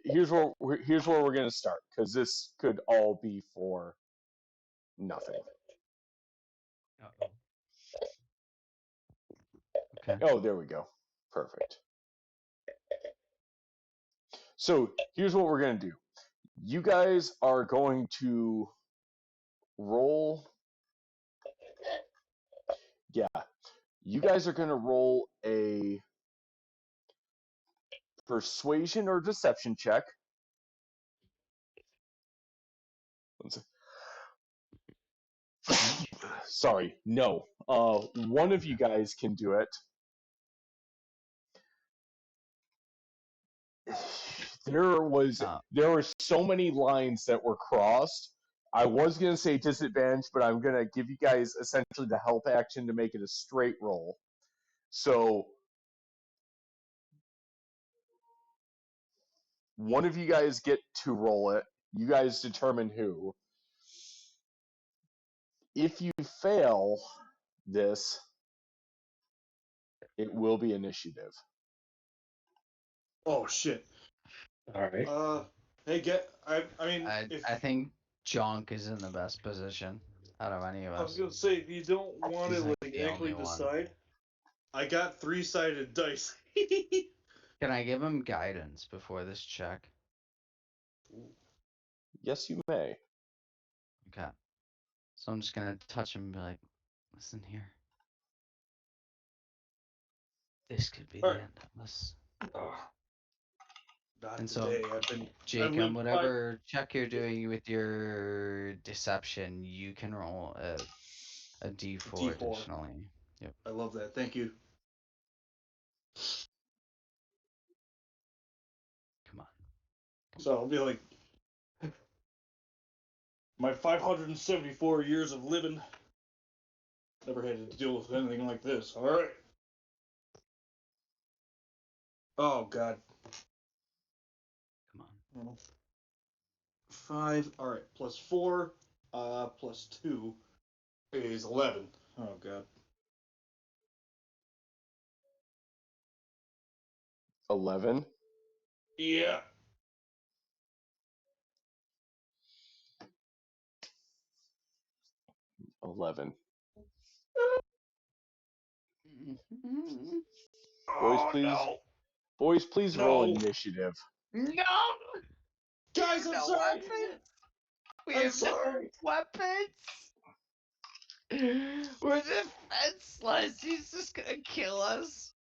Here's where we're gonna start because this could all be for nothing. Uh-oh. Okay. Oh, there we go. Perfect. So here's what we're gonna do. You guys are going to roll. Yeah, you guys are gonna roll a persuasion or deception check. Sorry, no. One of you guys can do it. Uh, There were so many lines that were crossed. I was gonna say disadvantage, but I'm gonna give you guys essentially the help action to make it a straight roll. So One of you guys get to roll it. You guys determine who. If you fail this, it will be initiative. Oh shit. All right. Hey, I mean, if I think Jonk is in the best position out of any of I was us. gonna say, if you don't want He's to like like the actually only one. decide, I got 3-sided dice. Can I give him guidance before this check? Yes, you may. Okay. So I'm just gonna touch him and be like, listen here. This could be the Alright. end of us. Not And so, today. I've Jacob, lived whatever check you're doing with your deception, you can roll a D4 D4. additionally. Yep. I love that. Thank you. Come on. So I'll be like, my 574 years of living, never had to deal with anything like this. All right. Oh God. Come on. 5. All right. Plus 4. Plus 2 is 11. Oh God. 11. Yeah. 11. Boys, Oh please. no. Boys, please roll No. initiative. No! Guys, I'm No sorry. weapons! We I'm have sorry. no weapons! We're defenseless! He's just gonna kill us!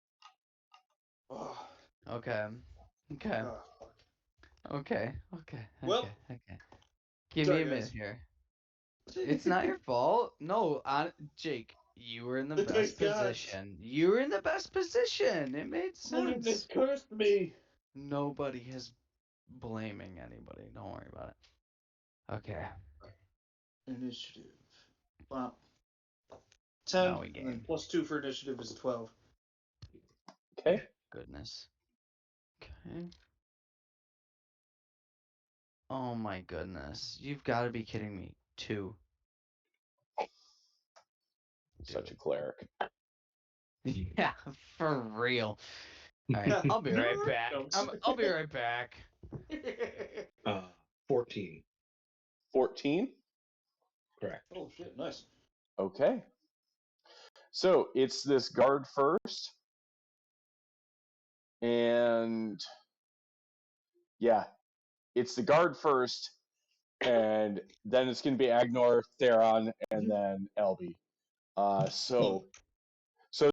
Oh, Okay. Okay. fuck. Okay. Okay. Well, Okay. Give me sorry a minute guys. here. It's not your fault. No, Jake, you were in the Thank best God. position. You were in the best position. It made William has sense. cursed me. Nobody is blaming anybody. Don't worry about it. Okay. Initiative. Wow. 10, Now we and then game. plus 2 for initiative is 12. Okay. Goodness. Okay. Oh my goodness. You've got to be kidding me. 2. Such a cleric. Yeah, for real. All right, I'll be right back. I'll be right back. 14. 14. Correct. Oh shit, nice. Okay. So it's this guard first. And yeah, it's the guard first. And then it's going to be Agnor, Theron, and then Elby. So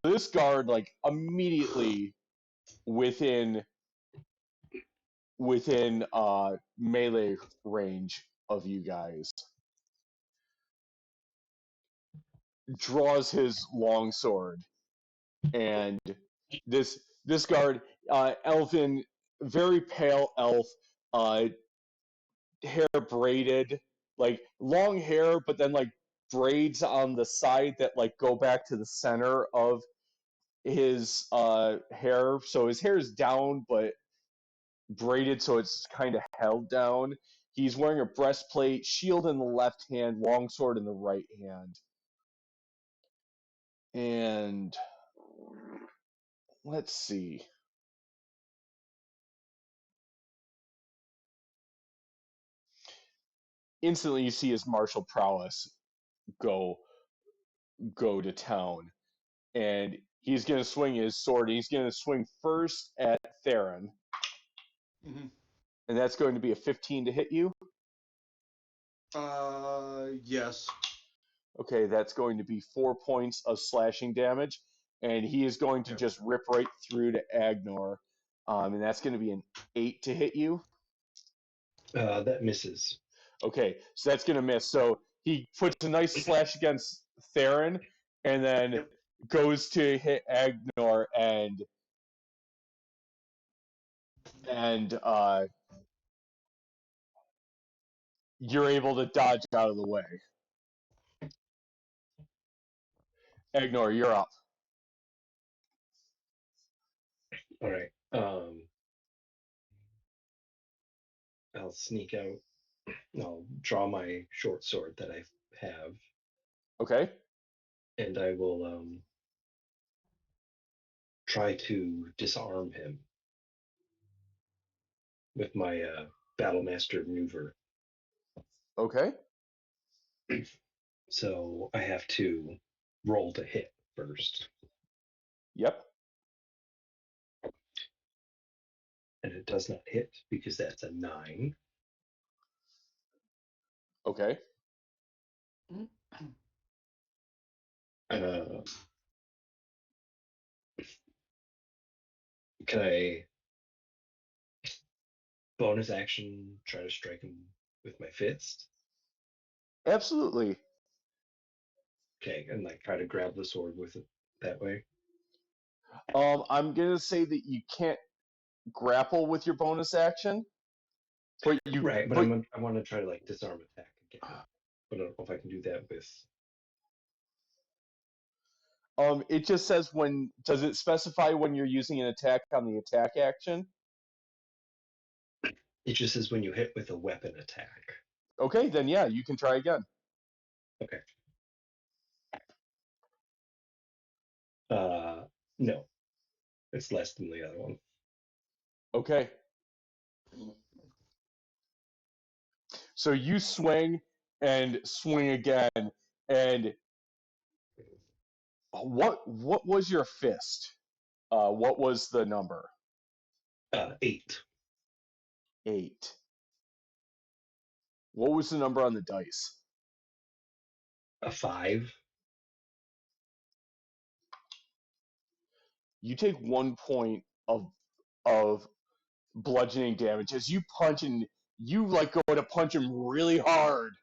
this guard, like, immediately within melee range of you guys, draws his longsword, and this guard, elfin, very pale elf, uh, hair braided, like long hair, but then like braids on the side that like go back to the center of his hair. So his hair is down, but braided, so it's kind of held down. He's wearing a breastplate, shield in the left hand, longsword in the right hand. And let's see. Instantly, you see his martial prowess go to town, and he's going to swing his sword. He's going to swing first at Theron, Mm-hmm. and that's going to be a 15 to hit you. Yes. Okay, that's going to be 4 points of slashing damage, and he is going to just rip right through to Agnor, and that's going to be an 8 to hit you. That misses. Okay, so that's going to miss. So he puts a nice slash against Theron, and then goes to hit Agnor, and you're able to dodge out of the way. Agnor, you're up. All right. I'll sneak out. I'll draw my short sword that I have, Okay. and I will try to disarm him with my Battlemaster maneuver. Okay. So I have to roll to hit first, Yep. and it does not hit because that's a 9. Okay. Uh, can I bonus action try to strike him with my fist? Absolutely. Okay, and like try to grab the sword with it that way. I'm gonna say that you can't grapple with your bonus action, but you Right, but but I want to try to like disarm attack again, but I don't know if I can do that with. it just says when does it specify when you're using an attack on the attack action? It just says when you hit with a weapon attack. Okay, then yeah, you can try again. Okay. No, it's less than the other one. Okay. So you swing and swing again, and what was your fist? What was the number? 8. 8. What was the number on the dice? A 5. You take 1 point of bludgeoning damage as you punch, and you like go to punch him really hard,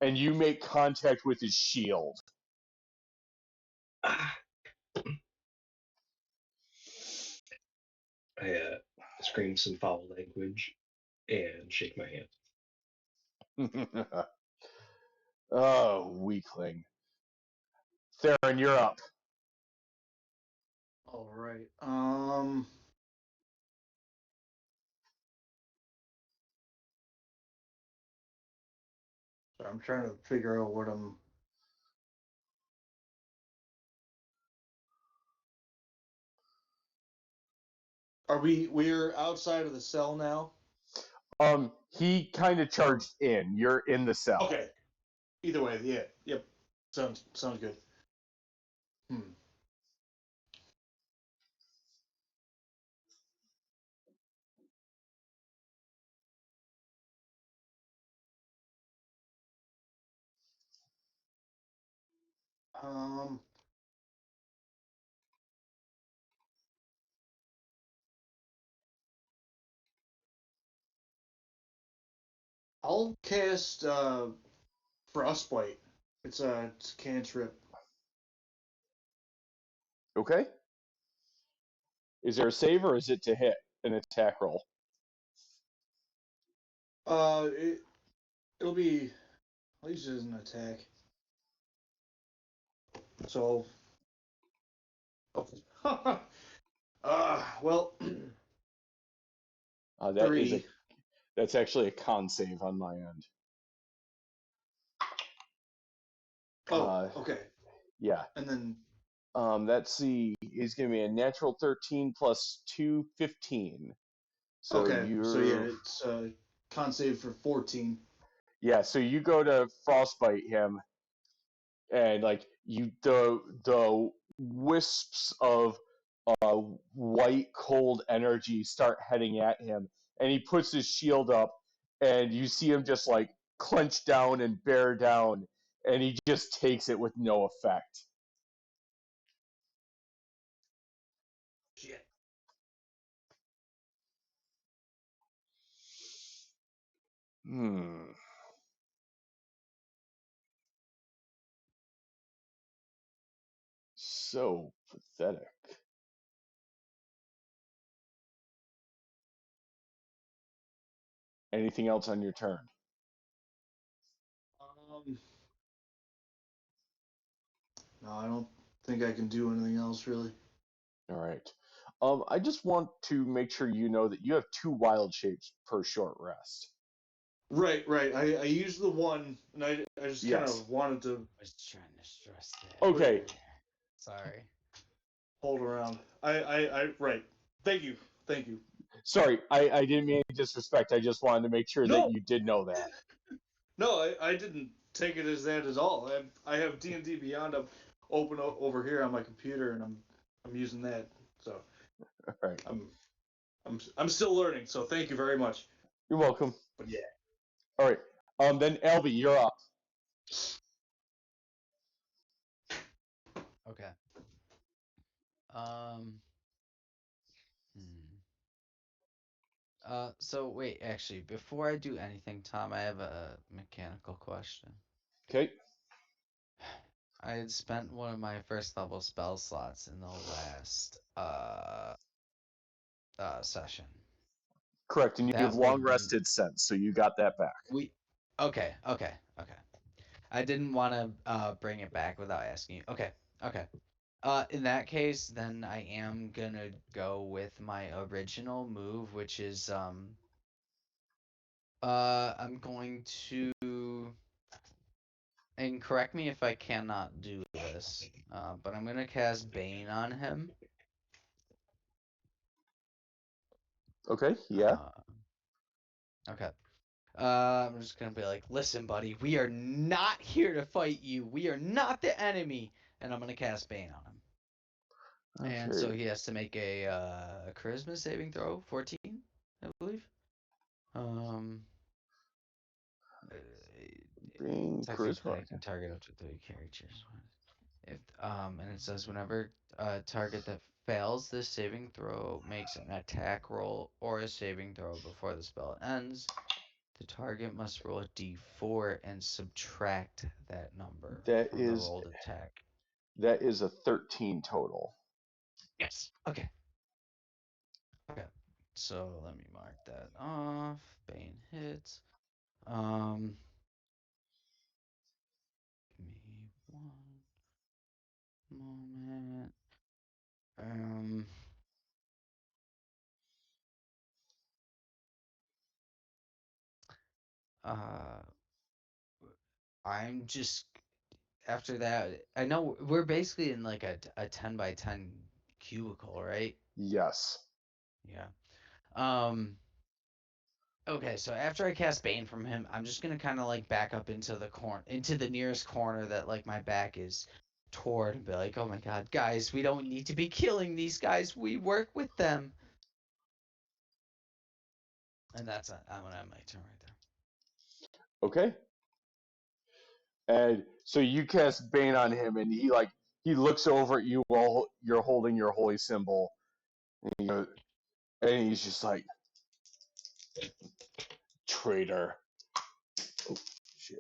and you make contact with his shield. Ah. I scream some foul language and shake my hand. Oh, weakling. Theron, you're up. All right. Sorry, I'm trying to figure out what I'm. We're outside of the cell now? He kind of charged in. You're in the cell. Okay. Either way, yeah. Yep. Sounds good. Hmm. Um I'll cast Frostbite. It's a cantrip. Okay. Is there a save or is it to hit an attack roll? It'll be at least as an attack. So well That is a 3. that's actually a con save on my end. Oh, okay. Yeah. And then Let's see. He's gonna be a natural 13 plus 2, 15. So okay. So yeah, you're it's con save for 14. yeah. So you go to frostbite him, and like the wisps of uh, white cold energy start heading at him, and he puts his shield up, and you see him just like clench down and bear down, and he just takes it with no effect. Shit. Hmm. So pathetic. Anything else on your turn? Um no, I don't think I can do anything else really. All right. I just want to make sure you know that you have 2 wild shapes per short rest. Right. I used the one, and I just kind Yes. of wanted to I was trying to stress that. Okay. Sorry. hold around. Right. Thank you. Sorry, I didn't mean any disrespect. I just wanted to make sure that No, you did know that. no, I didn't take it as that at all. I have D&D Beyond up open over here on my computer, and I'm using that. So All right. I'm still learning. So thank you very much. You're welcome. But yeah. All right. Then Albie, you're up. Okay. Um. Hmm. So wait, actually, before I do anything, Tom, I have a mechanical question. Okay. I had spent one of my first level spell slots in the last session. Correct. And you've That long would rested since, so you got that back. we okay. I didn't want to bring it back without asking you. Okay. In that case, then I am gonna go with my original move, which is I'm going to, and correct me if I cannot do this, but I'm gonna cast Bane on him. Okay. Yeah. Okay. I'm just gonna be like, listen, buddy, we are not here to fight you. We are not the enemy, and I'm gonna cast Bane on him. And so Okay. he has to make a charisma saving throw, 14, I believe. Um, Being technically, charisma. I can target up to 3 characters. If and it says whenever a target that fails this saving throw makes an attack roll or a saving throw before the spell ends, the target must roll a d4 and subtract that number That from the is rolled attack. a 13 total. Yes. Okay. So let me mark that off. Bane hits. Give me one moment. Um. Uh. I'm just after that. I know we're basically in like a 10 by 10 cubicle, right? Yes. Yeah. Um. Okay, so after I cast Bane from him, I'm just gonna kind of like back up into the nearest corner that like my back is toward, and be like, "Oh my God, guys, we don't need to be killing these guys. We work with them." And I'm gonna have my turn right there. Okay. And so you cast Bane on him, and he looks over at you while you're holding your holy symbol, and he's just like, traitor. Oh shit!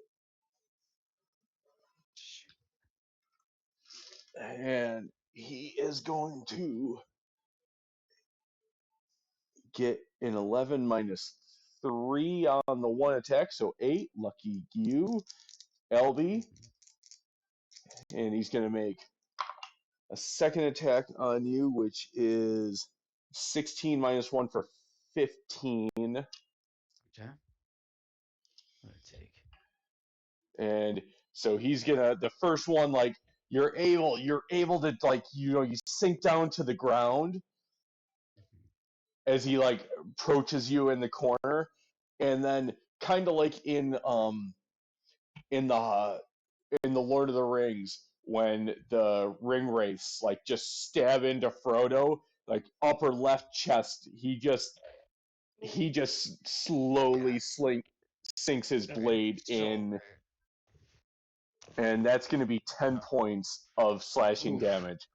And he is going to get an 11 minus 3 on the one attack, so 8. Lucky you, LB. And he's going to make a second attack on you, which is 16 minus 1 for 15. Okay. I'm gonna take. And so he's gonna, the first one, like, you're able to, like, you sink down to the ground as he, like, approaches you in the corner. And then kind of like in the Lord of the Rings, when the ring wraiths like just stab into Frodo, like upper left chest, he just slowly sinks his Okay. blade So. in, and that's going to be 10 points of slashing Oof. damage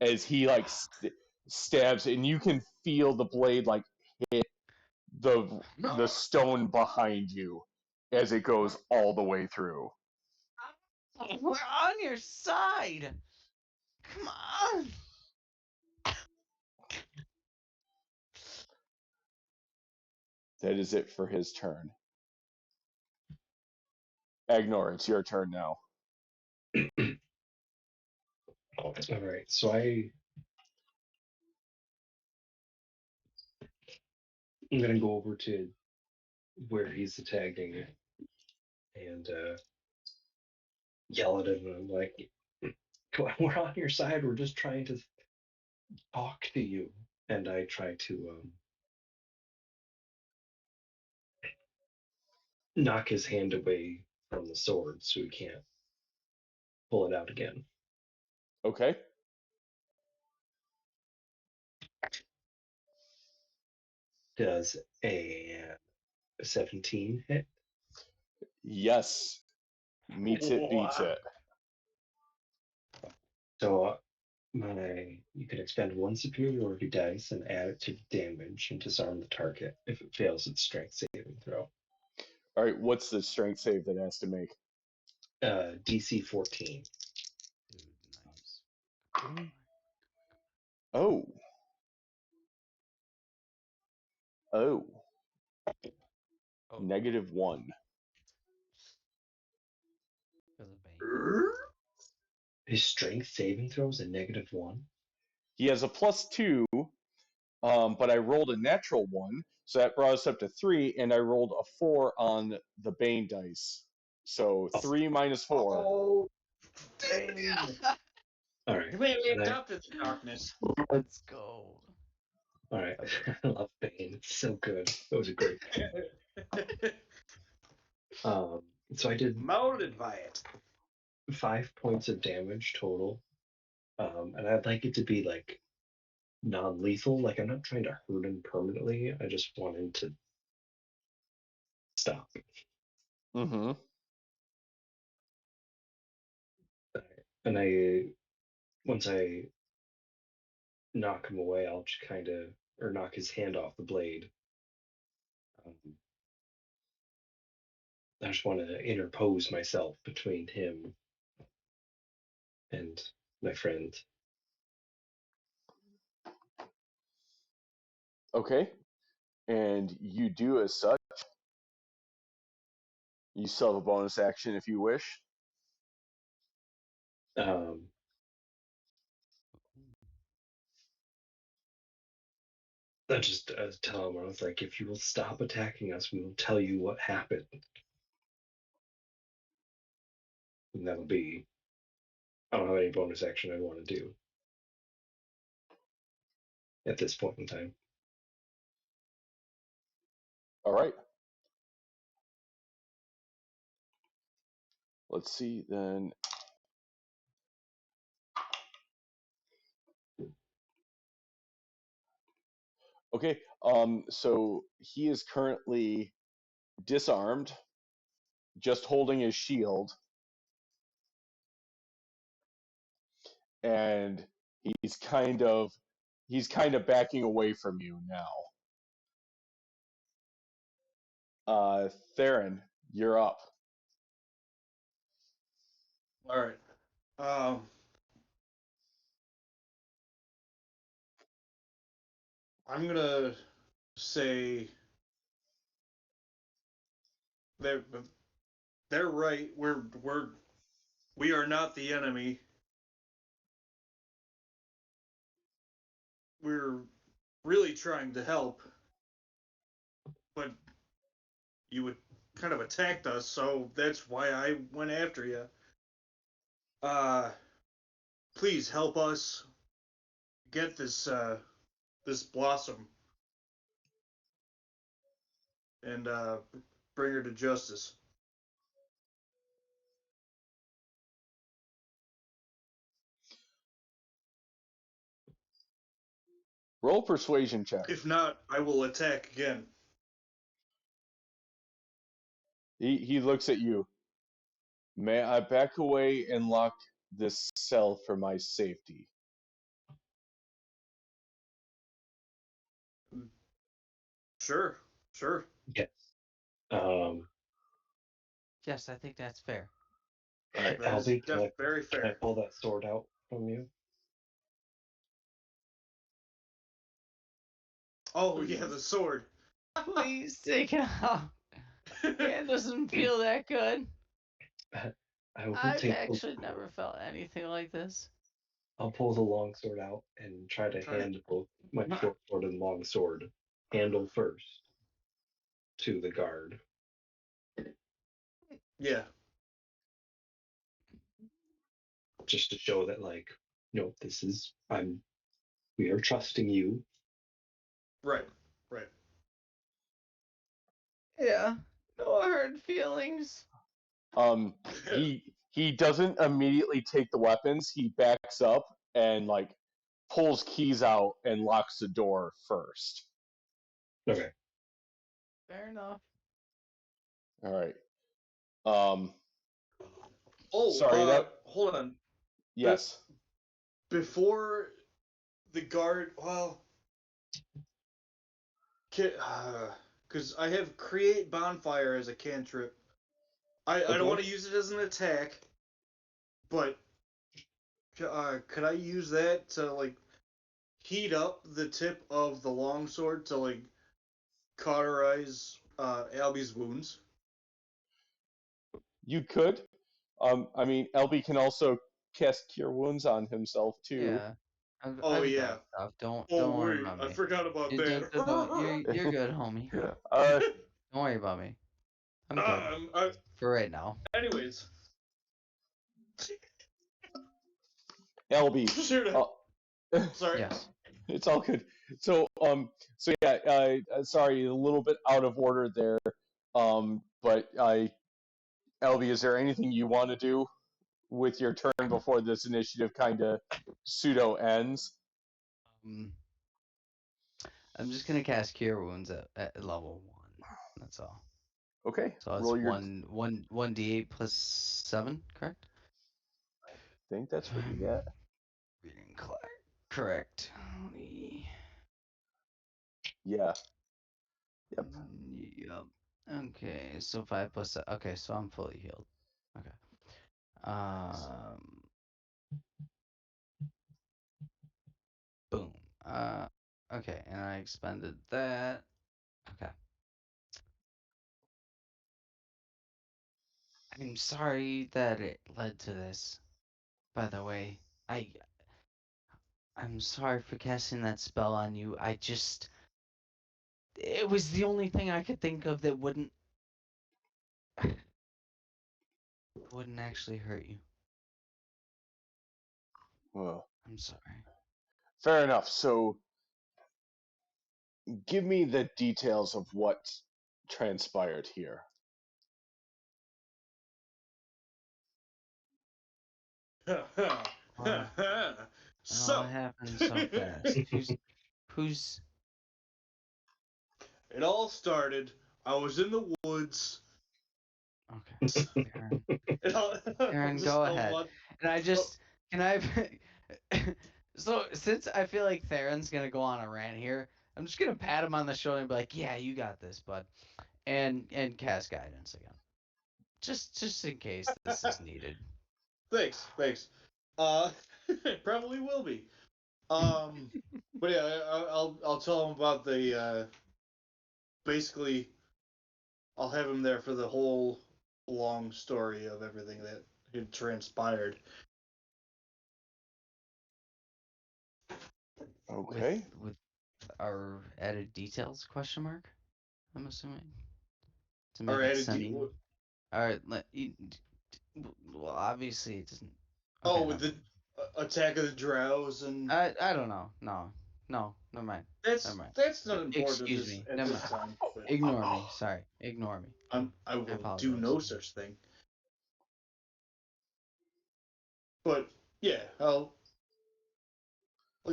as he like stabs, and you can feel the blade like hit the No. stone behind you as it goes all the way through. We're on your side. Come on. That is it for his turn. Agnor, it's your turn now. All right. So I'm gonna go over to where he's attacking and yell at him. And I'm like, "Come on, we're on your side. We're just trying to talk to you." And I try to knock his hand away from the sword so he can't pull it out again. Okay. Does a 17 hit? Yes. Meets it, beats it. So you can expend one superiority dice and add it to the damage and disarm the target if it fails its strength saving throw. All right. What's the strength save that it has to make? DC 14. Dude, nice. Oh. Oh. Oh, -1. because of Bane. His strength saving throw is a -1. He has a +2, but I rolled a natural 1, so that brought us up to 3, and I rolled a 4 on the Bane dice. So Oh. 3 minus 4. Oh, dang. All right. You may And lift up to the darkness. Let's go. All right. I love Bane. It's so good. It was a great. So I did Molded by it. 5 points of damage total. And I'd like it to be like non-lethal. Like I'm not trying to hurt him permanently. I just want him to stop. Mm-hmm. And once I knock him away, I'll just kind of, or knock his hand off the blade. I just want to interpose myself between him and my friend. Okay. And you do as such. You still have a bonus action if you wish. Um, I just tell him, I was like, if you will stop attacking us, we will tell you what happened. And that'll be, I don't have any bonus action I want to do at this point in time. All right. Let's see then. Okay. So he is currently disarmed, just holding his shield, and he's kind of backing away from you now. Theron, you're up. All right. I'm gonna say they're they're right. We are not the enemy. We're really trying to help, but you would kind of attacked us, so that's why I went after you. Uh, please help us get this blossom and bring her to justice. Roll persuasion check. If not, I will attack again. He looks at you. May I back away and lock this cell for my safety? Sure, sure. Yes. Um, Yes, I think that's fair. all right, That is Albie, very can I fair. pull that sword out from you? Oh yeah, the sword. Please take it out. It doesn't feel that good. I will I've take. actually never felt anything like this. I'll pull the long sword out and try to Try- handle my short sword and long sword. handle first to the guard. Yeah. Just to show that, like, no, this is we are trusting you. Right. Right. Yeah. No hard feelings. He doesn't immediately take the weapons. He backs up and like pulls keys out and locks the door first. Okay. Fair enough. All right. Oh, Sorry, that hold on. yes. Before the guard, well, because I have create bonfire as a cantrip. I Okay. don't want to use it as an attack, but could I use that to like heat up the tip of the longsword to like cauterize Albie's wounds? You could. I mean, LB can also cast Cure Wounds on himself too. Yeah. I've, Oh I've yeah. got stuff. Don't Oh worry wait, about I me. forgot about You that. you're good, homie. Uh, Don't worry about me. I'm good for right now. Anyways, LB. sure. Sorry. Yes. It's all good. So yeah, sorry, a little bit out of order there. But LB, is there anything you want to do with your turn before this initiative kind of pseudo ends? I'm just gonna cast Cure Wounds at level 1. That's all. Okay. So it's Roll your. 1d8 plus 7, correct? I think that's what you get. Reading correct. Yeah. Yep. Yep. Okay, so 5 plus 7. Okay, so I'm fully healed. Okay. Boom. Okay, and I expended that. Okay. I'm sorry that it led to this. By the way, I'm sorry for casting that spell on you. It was the only thing I could think of that wouldn't actually hurt you. Well, I'm sorry. fair enough. So, give me the details of what transpired here. So It all happened so fast. Who's? It all started. I was in the woods. Okay, Aaron. Aaron, Just go a ahead. lot. And I just can I. So since I feel like Theron's gonna go on a rant here, I'm just gonna pat him on the shoulder and be like, "Yeah, you got this, bud," and cast guidance again, just in case this is needed. Thanks. Probably will be. But yeah, I'll tell him about the basically. I'll have him there for the whole long story of everything that had transpired. Okay. With our added details? Question mark. I'm assuming to make Or it added. semi. All right. Well, obviously it doesn't. Oh, Okay, with never the Attack of the Drows and. I don't know. No, never mind. Never mind. That's not important Excuse me. at Never this mind. time. But Ignore me. Sorry. Ignore me. I will do apologize. no such thing. But yeah, I'll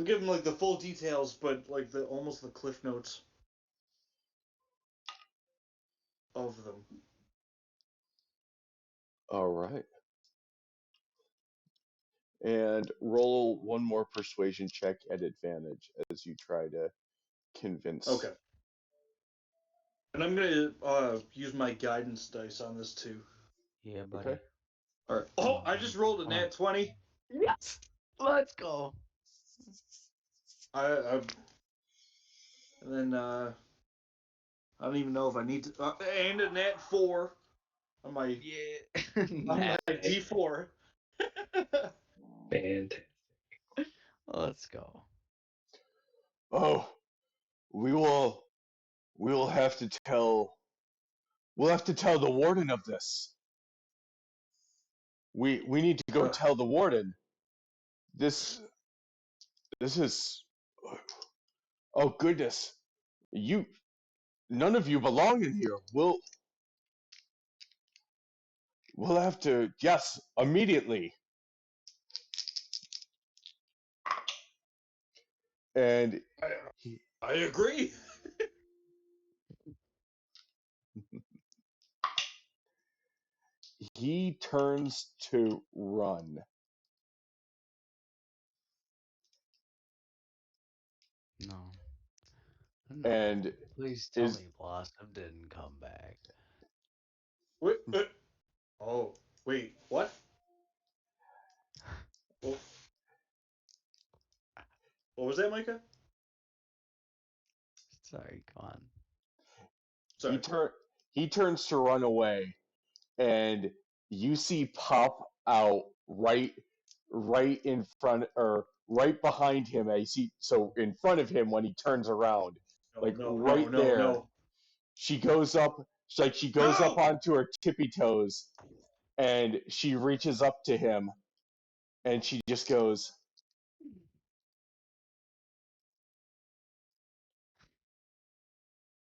give him like the full details, but like the almost the cliff notes of them. All right. And roll one more persuasion check at advantage as you try to convince. Okay. And I'm gonna use my guidance dice on this too. Yeah, buddy. Okay. All right. Oh, I just rolled a nat 20. Yes. Let's go. And then I don't even know if I need to. And a nat 4 on my Yeah. D4. Fantastic. Let's go. Oh, we will We'll have to tell. We'll have to tell the warden of this. We need to go tell the warden. This this is. Oh goodness, you. None of you belong in here. We'll have to. Yes, immediately. And I agree. he turns to run. No. No. And Please tell is me Blossom didn't come back. Wait. Oh, wait. What? Oh, what was that, Micah? Sorry, go on. Sorry. he turns to run away, and you see pop out right in front or right behind him as he so in front of him when he turns around, No, like no, no, right no, there. no. She goes up, she goes up No! onto her tippy toes, and she reaches up to him, and she just goes,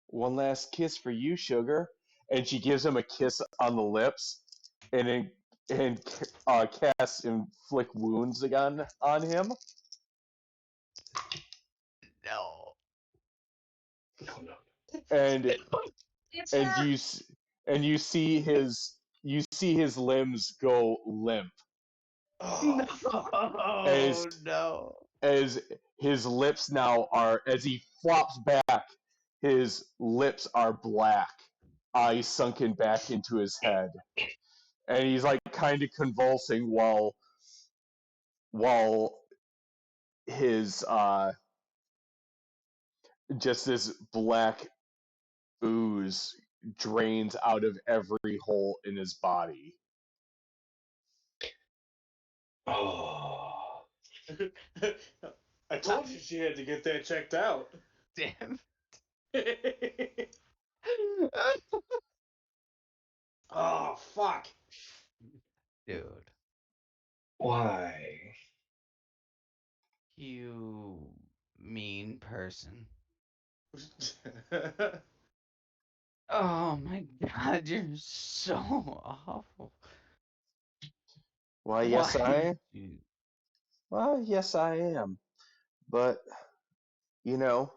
"One last kiss for you, sugar," and she gives him a kiss on the lips, and then and casts inflict wounds again on him, No. No, no. and It's and her. you see his limbs go limp Oh, fuck. as No, no. as his lips now are as he flops back, his lips are black, eyes sunken back into his head, and he's like kind of convulsing while his just this black ooze drains out of every hole in his body. Oh. I told you she had to get that checked out. Damn. Oh, fuck. Dude, Why? you mean person. Oh my god, you're so awful. Why, Why yes, did I. you? Well, yes, I am. But you know,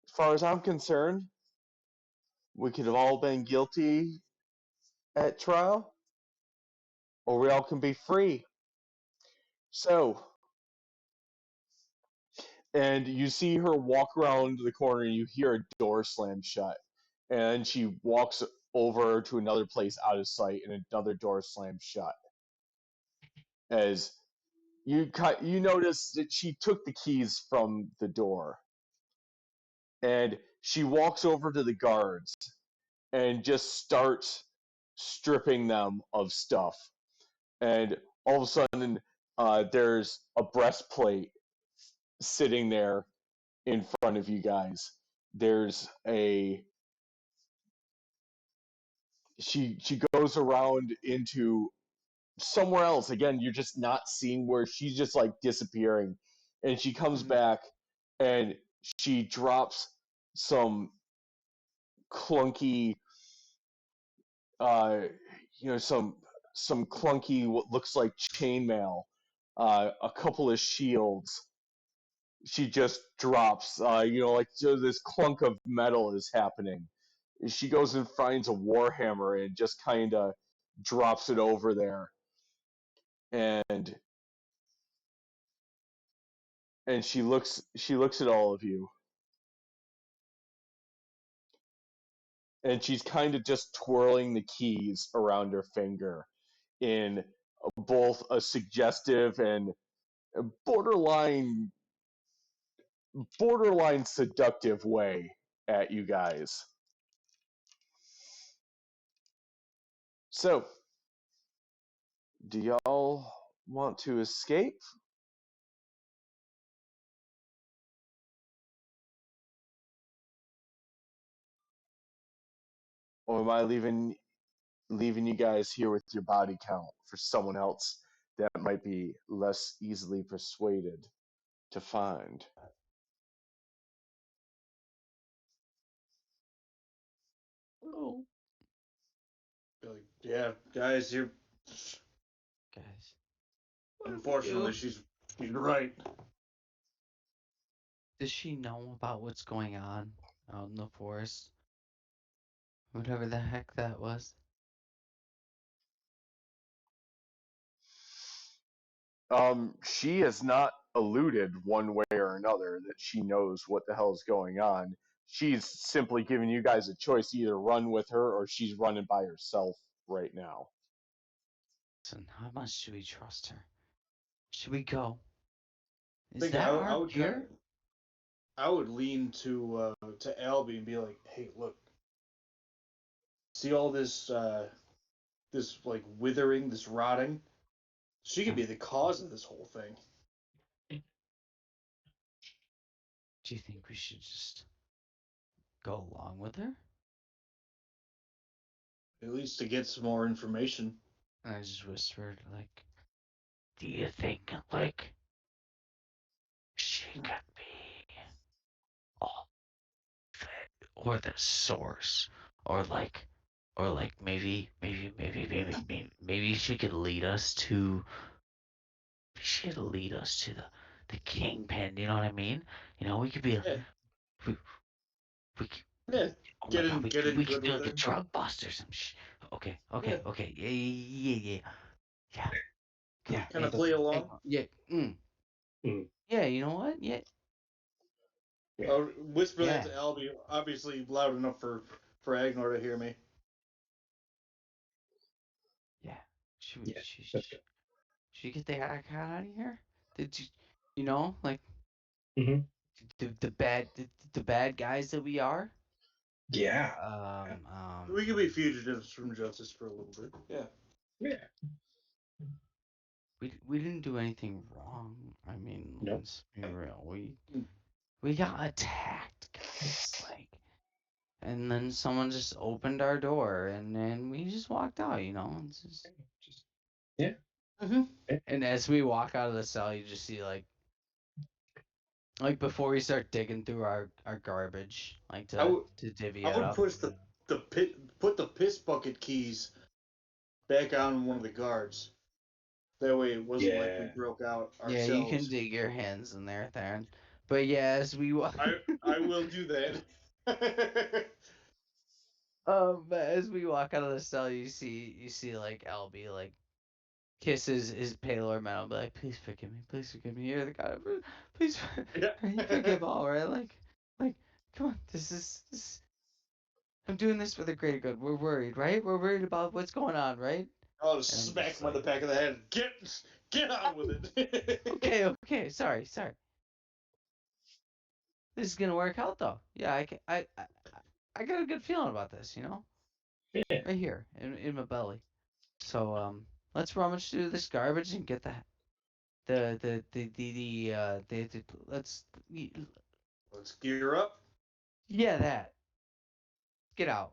as far as I'm concerned, we could have all been guilty at trial, or we all can be free. So, and you see her walk around the corner, and you hear a door slam shut, and she walks over to another place out of sight, and another door slams shut. As you notice that she took the keys from the door, and she walks over to the guards and just starts stripping them of stuff. And all of a sudden, there's a breastplate sitting there in front of you guys. There's a she goes around into somewhere else. Again, you're just not seeing where she's just like disappearing, and she comes Mhm. back and she drops some clunky uh, some clunky what looks like chainmail, a couple of shields. She just drops, like so this clunk of metal is happening. She goes and finds a warhammer and just kind of drops it over there, and she looks at all of you, and she's kind of just twirling the keys around her finger in both a suggestive and borderline seductive way at you guys. So, do y'all want to escape? or am I leaving you guys here with your body count for someone else that might be less easily persuaded to find? Oh, Be like, yeah, guys, you're. guys. What do we Unfortunately, do? she's right. Does she know about what's going on out in the forest? Whatever the heck that was. She has not alluded one way or another that she knows what the hell is going on. She's simply giving you guys a choice: either run with her or she's running by herself right now. Listen, how much do we trust her? Should we go? I Is think that I our would kind of. gear? I would lean to Albie and be like, "Hey, look, see all this this like withering, this rotting. She could Yeah. be the cause of this whole thing. Do you think we should just go along with her? At least to get some more information." And I just whispered, like, do you think, like, she could be all of it, or the source, or like maybe she could lead us to. She could lead us to the kingpin. You know what I mean? You know, we could be. Yeah, We, we could, yeah. oh my god, Get in we could good do with like a her. drug bust or some Okay, Yeah, okay. Yeah. Yeah. kind of play Hey, along. yeah. Mm. Yeah, you know what? Yeah. Yeah. I would whisper that Yeah. to Albie, obviously loud enough for Agnar to hear me. Yeah. Should we, Yeah. That's good. should we get the heck out of here? Did you know, like Mm-hmm. the bad guys that we are? Yeah. We could be fugitives from justice for a little bit. Yeah. Yeah. We didn't do anything wrong. I mean, Nope. let's be real. We got attacked, guys. Like, and then someone just opened our door, and then we just walked out. You know, it's just. Just yeah. Mm-hmm. And as we walk out of the cell, you just see like before we start digging through our garbage, like I would to divvy I it would up. push the put the piss bucket keys back on one of the guards. That way, it wasn't like we Yeah. broke out Yeah, you can ourselves. dig your hands in there, Theron. But yeah, as we walk, I will do that. but as we walk out of the cell, you see like Albie like kisses his paler metal, be like, please forgive me, you're the god, please, forgive all, right? Like, come on, this. I'm doing this for the greater good. We're worried, right? We're worried about what's going on, right? I'll And just I'm smack just him on the like, back of the head. Get on with it. okay, sorry. This is gonna work out though. Yeah, I got a good feeling about this, you know, Yeah. right here in my belly. So let's rummage through this garbage and get the let's Let's gear up. yeah that get out.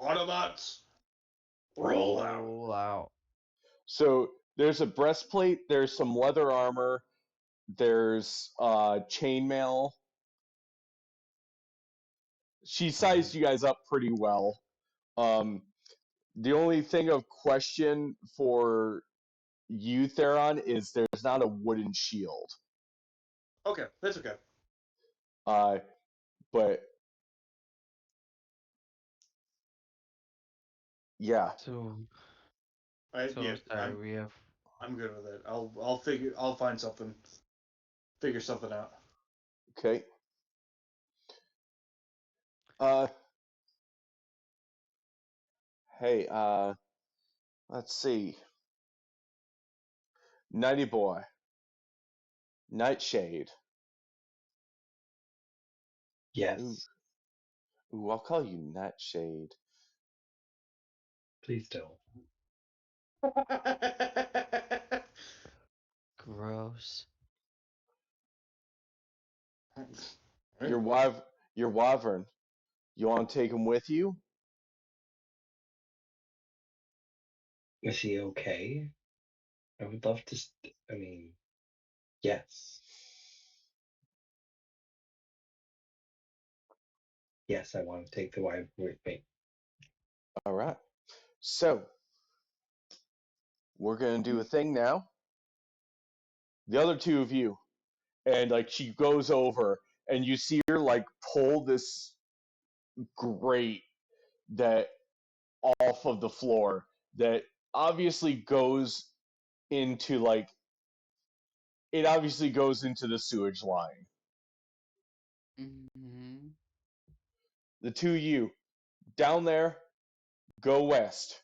Autobots, roll out. Roll out. So there's a breastplate, there's some leather armor, there's chainmail. She sized you guys up pretty well. Um, the only thing of question for you, Theron, is there's not a wooden shield. Okay, that's okay. Uh, but yeah, So Yeah, sorry, we have. I'm good with it. I'll find something, figure something out. okay. Uh, hey, let's see. Nighty Boy, Nightshade. Ooh, Yes. ooh, I'll call you Nightshade. Please don't. Gross. Your wyvern. You want to take him with you? Is he okay? I would love to. I mean, yes. Yes, I want to take the wife with me. All right. So we're gonna do a thing now. The other two of you, and like she goes over, and you see her like pull this grate that off of the floor that obviously goes into like it obviously goes into the sewage line. Mm-hmm. The two of you down there go west.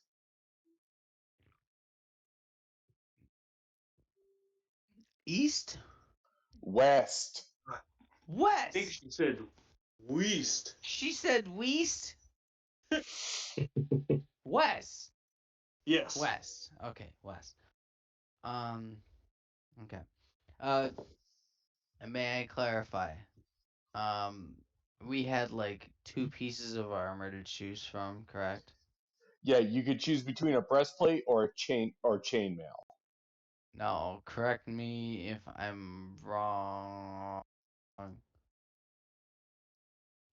East? West. I think West. she said Weast. She said west. West. Yes. West. Okay, west. Um. Okay. Uh. May I clarify? Um. We had like two pieces of armor to choose from, correct? Yeah, you could choose between a breastplate or a chainmail. No, correct me if I'm wrong.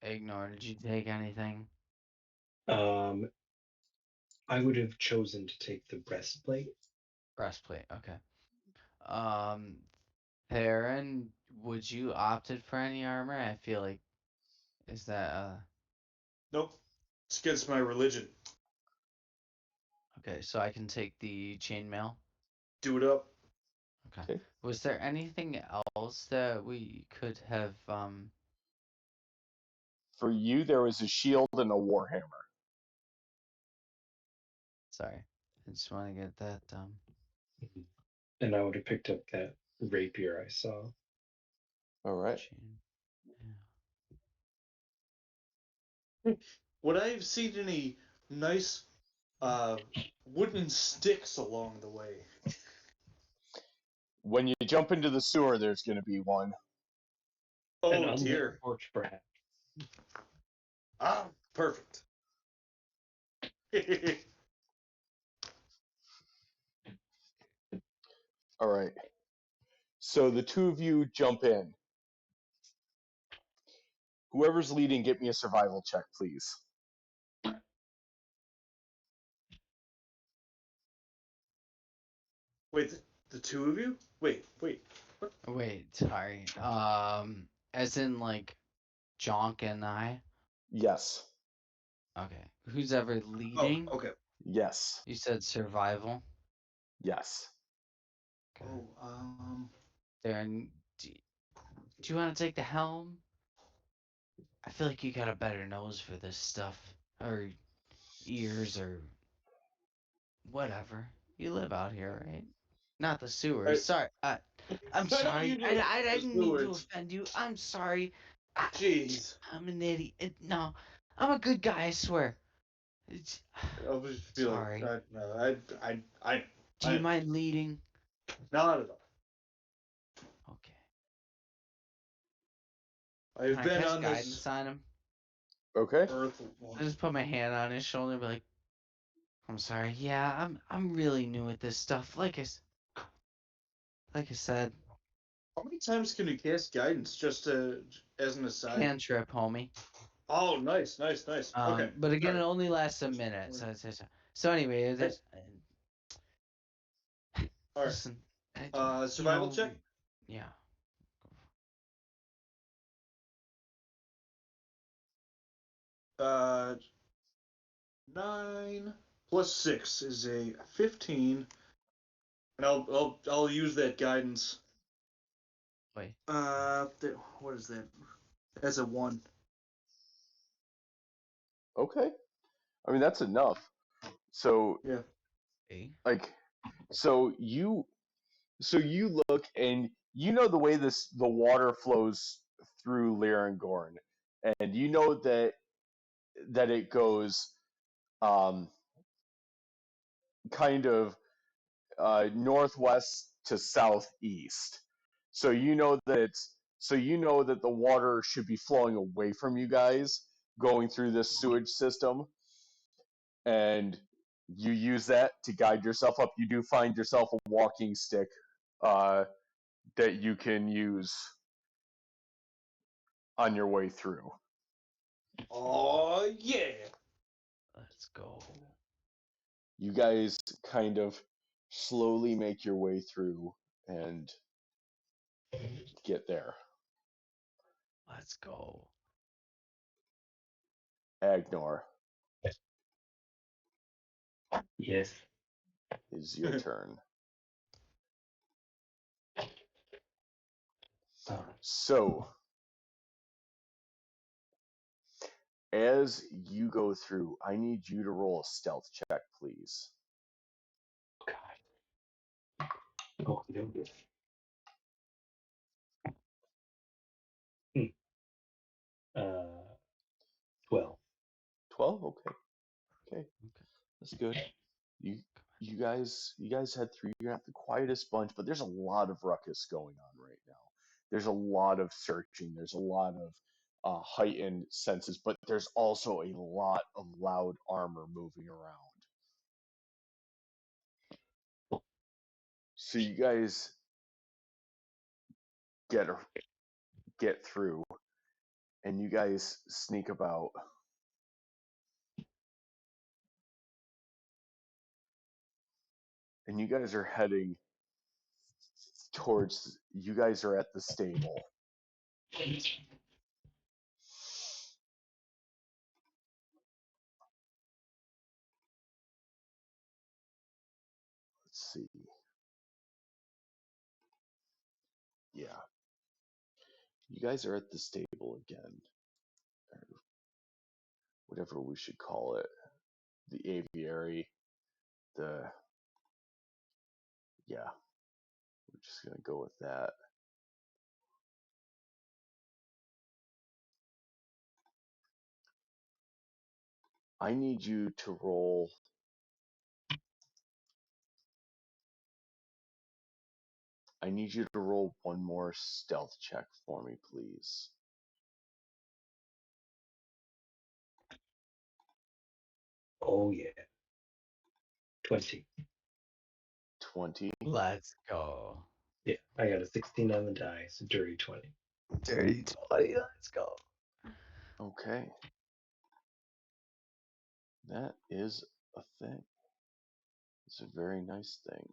Ignore. Did you take anything? Um, I would have chosen to take the breastplate. Breastplate. Okay. Um, Theron, would you opted for any armor? I feel like is that Nope. It's against my religion. okay? So I can take the chainmail. Do it up. Okay. Okay. Was there anything else that we could have For you, there was a shield and a warhammer. Sorry, I just want to get that And I would have picked up that rapier I saw. All right. chain. Would I have seen any nice wooden sticks along the way? When you jump into the sewer, there's going to be one. An Oh unlit dear. torch, perhaps. Ah, perfect. All right. So the two of you jump in. Whoever's leading, get me a survival check, please. Wait, the two of you? Wait. What? Wait, sorry. As in like Jonk and I. Yes. Okay. Who's ever Oh, leading? okay. Yes. You said survival. Yes. Okay. Oh, Darren, do you want to take the helm? I feel like you got a better nose for this stuff, or ears, or whatever. You live out here, right? Not the sewers. I Sorry. I'm know you sorry. do I the didn't mean to sewers. offend you. I'm sorry. I, Jeez. I'm an idiot. No, I'm a good guy. I swear. It's, I was just be like, sorry. no, Do you mind leading? not at all. Okay. Can I've I been cast on this guidance on him? Okay. earth. I just put my hand on his shoulder and be like, I'm sorry. Yeah, I'm really new at this stuff. Like I said, How many times can you cast guidance just as an aside? cantrip, homie. Oh, nice. Okay. But again, All it right. only lasts a minute. So anyway, Nice. All right. listen, Survival check. yeah. 9 plus 6 is a 15, and I'll use that guidance. Wait. What is that? That's a 1. Okay. I mean, that's enough. So, Yeah. Okay. like, so you look and you know the way the water flows through Lirangorn, and you know that it goes um, kind of northwest to southeast. So you know that the water should be flowing away from you guys, going through this sewage system, and You use that to guide yourself up. You do find yourself a walking stick that you can use on your way through. Oh yeah. Let's go. You guys kind of slowly make your way through and get there. Let's go. Agnor, Yes. is your turn. So, as you go through, I need you to roll a stealth check, please. God. Oh, no. 12. 12? Okay. Okay. Okay. That's good. You you guys had three. You're not the quietest bunch, but there's a lot of ruckus going on right now. There's a lot of searching. There's a lot of heightened senses, but there's also a lot of loud armor moving around. So you guys get get through, and you guys sneak about. And you guys are heading towards. You guys are at the stable. Let's see. Yeah, you guys are at the stable again, or whatever we should call it. The aviary. The Yeah, we're just gonna go with that. I need you to roll. I need you to roll one more stealth check for me, please. Oh, yeah. 20. 20. Let's go. Yeah, I got a 16 on the die, so dirty 20. Dirty 20. Let's go. Okay. That is a thing. It's a very nice thing.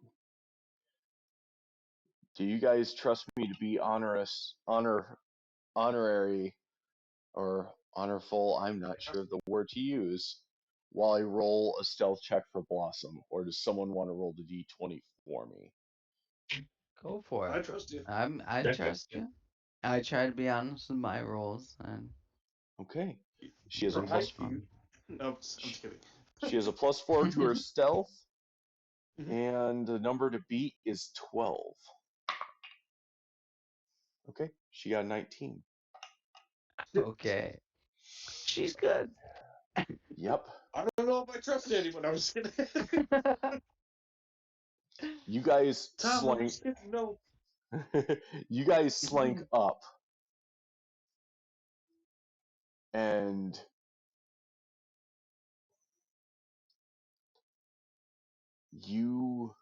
Do you guys trust me to be honorary, or honorful? I'm not sure of the word to use. While I roll a stealth check for Blossom, or does someone want to roll the d20 for me? Go for I it. trust you. I Okay. trust you. I try to be honest with my rolls, and Okay. She has a For high plus. speed. No, I'm just kidding. She has a +4 to her stealth, Mhm. and the number to beat is 12. Okay, she got 19. okay. She's good. Yep. I don't know if I trust anyone. I was kidding. You guys Tom, I'm slank. just kidding. No. You guys slank up, and you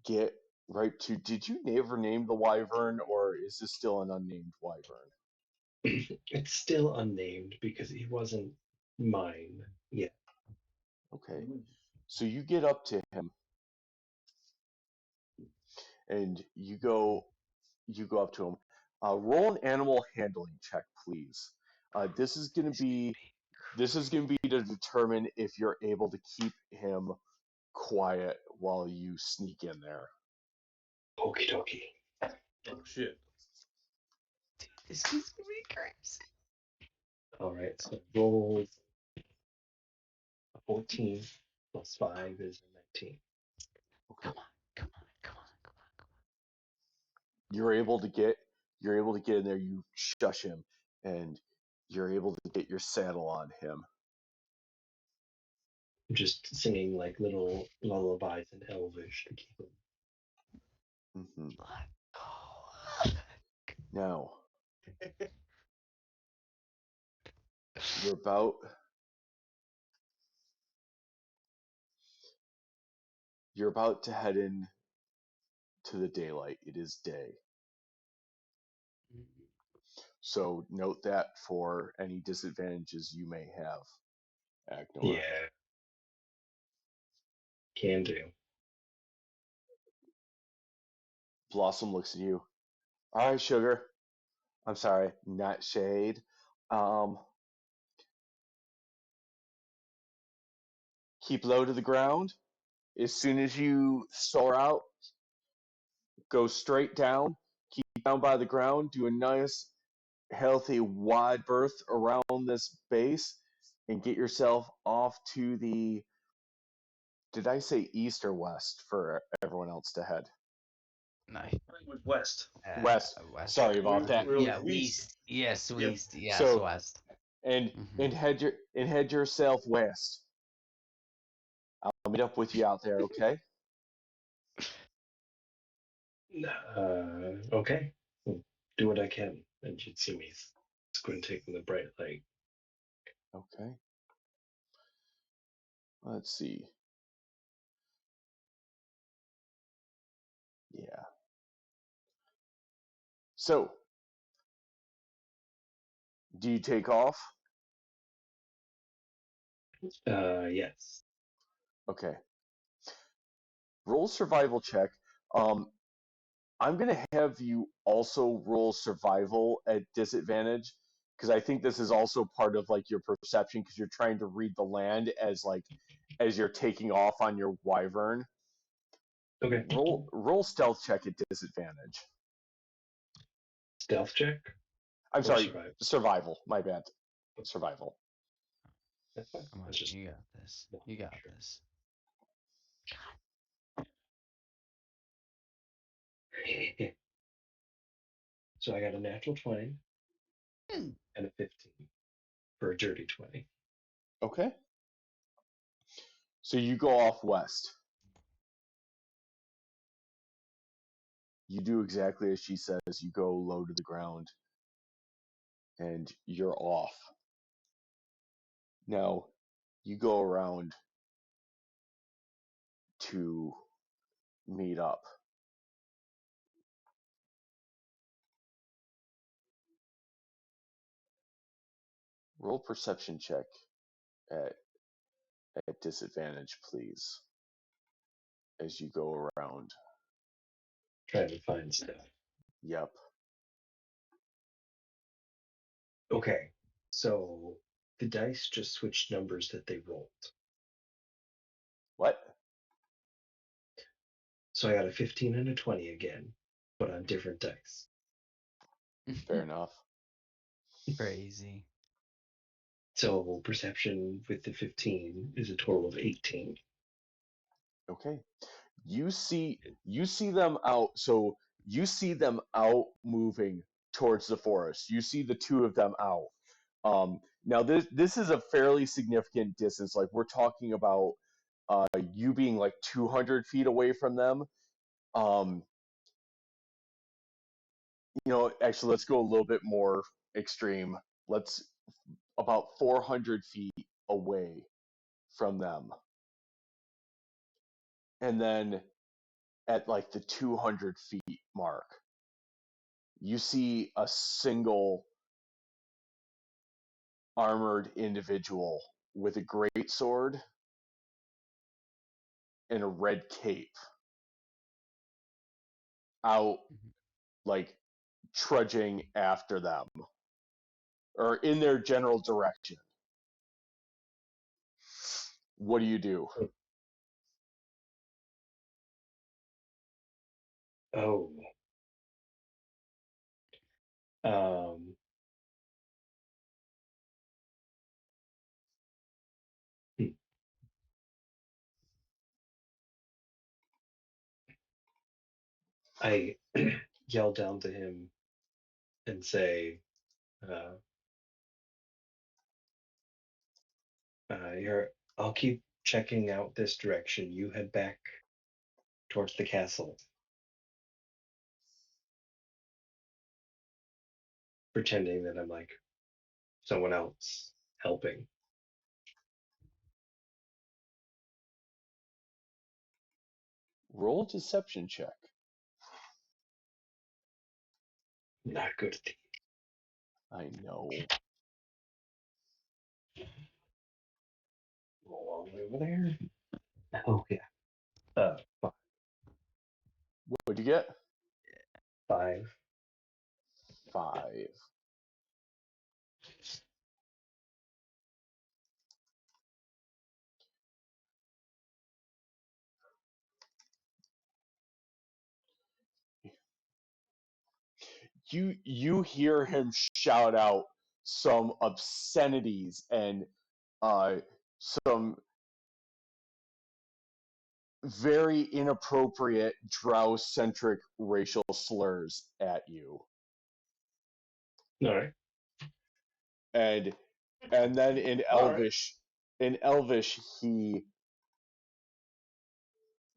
get right to. Did you ever name the wyvern, or is this still an unnamed wyvern? It's still unnamed because he wasn't mine yet. Okay. So you get up to him, and you go up to him. Roll an animal handling check, please. This is going to be to determine if you're able to keep him quiet while you sneak in there. Okie dokie. Oh shit. Dude, this is gonna be crazy. All right, so roll a 14 plus 5 is a 19. Okay. Come on, come on, come on, come on, come You're able to get in there. You shush him, and you're able to get your saddle on him. I'm just singing like little lullabies in Elvish to keep him. Hmm on. Let's go. Now you're about you're about to head in to the daylight. It is day. Mhm. So note that for any disadvantages you may have, Agnor. Yeah, can do. Blossom looks at you. All right, Sugar. I'm sorry, not Shade. Um, keep low to the ground. As soon as you soar out, go straight down. Keep down by the ground. Do a nice, healthy, wide berth around this base, and get yourself off to the. Did I say east or west for everyone else to head? Nice. With West. West. West. Sorry about that. We're Yeah, like West. west. Yes, Yep. west. Yes, So west. and Hmm. head yourself west. I'll meet up with you out there, okay? Okay. Well, do what I can. And you'd see me squinting in the bright light. Okay. Let's see. Yeah. So, do you take off? Yes. Okay. Roll survival check. Um, I'm gonna have you also roll survival at disadvantage because I think this is also part of like your perception because you're trying to read the land as you're taking off on your wyvern. Okay. Roll stealth check at disadvantage. Stealth check I'm or sorry, survive? survival. My bad. Survival. That's fine. Come on, That's just you got this. You got sure. this. So I got a natural 20 Hmm. and a 15 for a dirty 20. Okay. So you go off west. You do exactly as she says. You go low to the ground and you're off. Now, you go around to meet up. Roll perception check at, at disadvantage, please, as you go around. Trying to find stuff. Yep. Okay. So the dice just switched numbers that they rolled. What? So I got a 15 and a 20 again, but on different dice. Fair enough. Crazy. So perception with the 15 is a total of 18. Okay. You see them out. So you see them out moving towards the forest. You see the two of them out. Now this is a fairly significant distance. Like we're talking about you being like 200 feet away from them. Um, actually, let's go a little bit more extreme. Let's about 400 feet away from them, and then at like the 200 feet mark, you see a single armored individual with a great sword and a red cape out Mhm. like trudging after them or in their general direction. What do you do? Oh. Um, hmm. I yell down to him and say, uh, I'll keep checking out this direction. You head back towards the castle, pretending that I'm like someone else helping. Roll a deception check. Not good at the I know. roll all the way over there. Oh yeah. Five. What'd you get? 5. 5. You hear him shout out some obscenities and some very inappropriate drow-centric racial slurs at you. All right. And then in Elvish he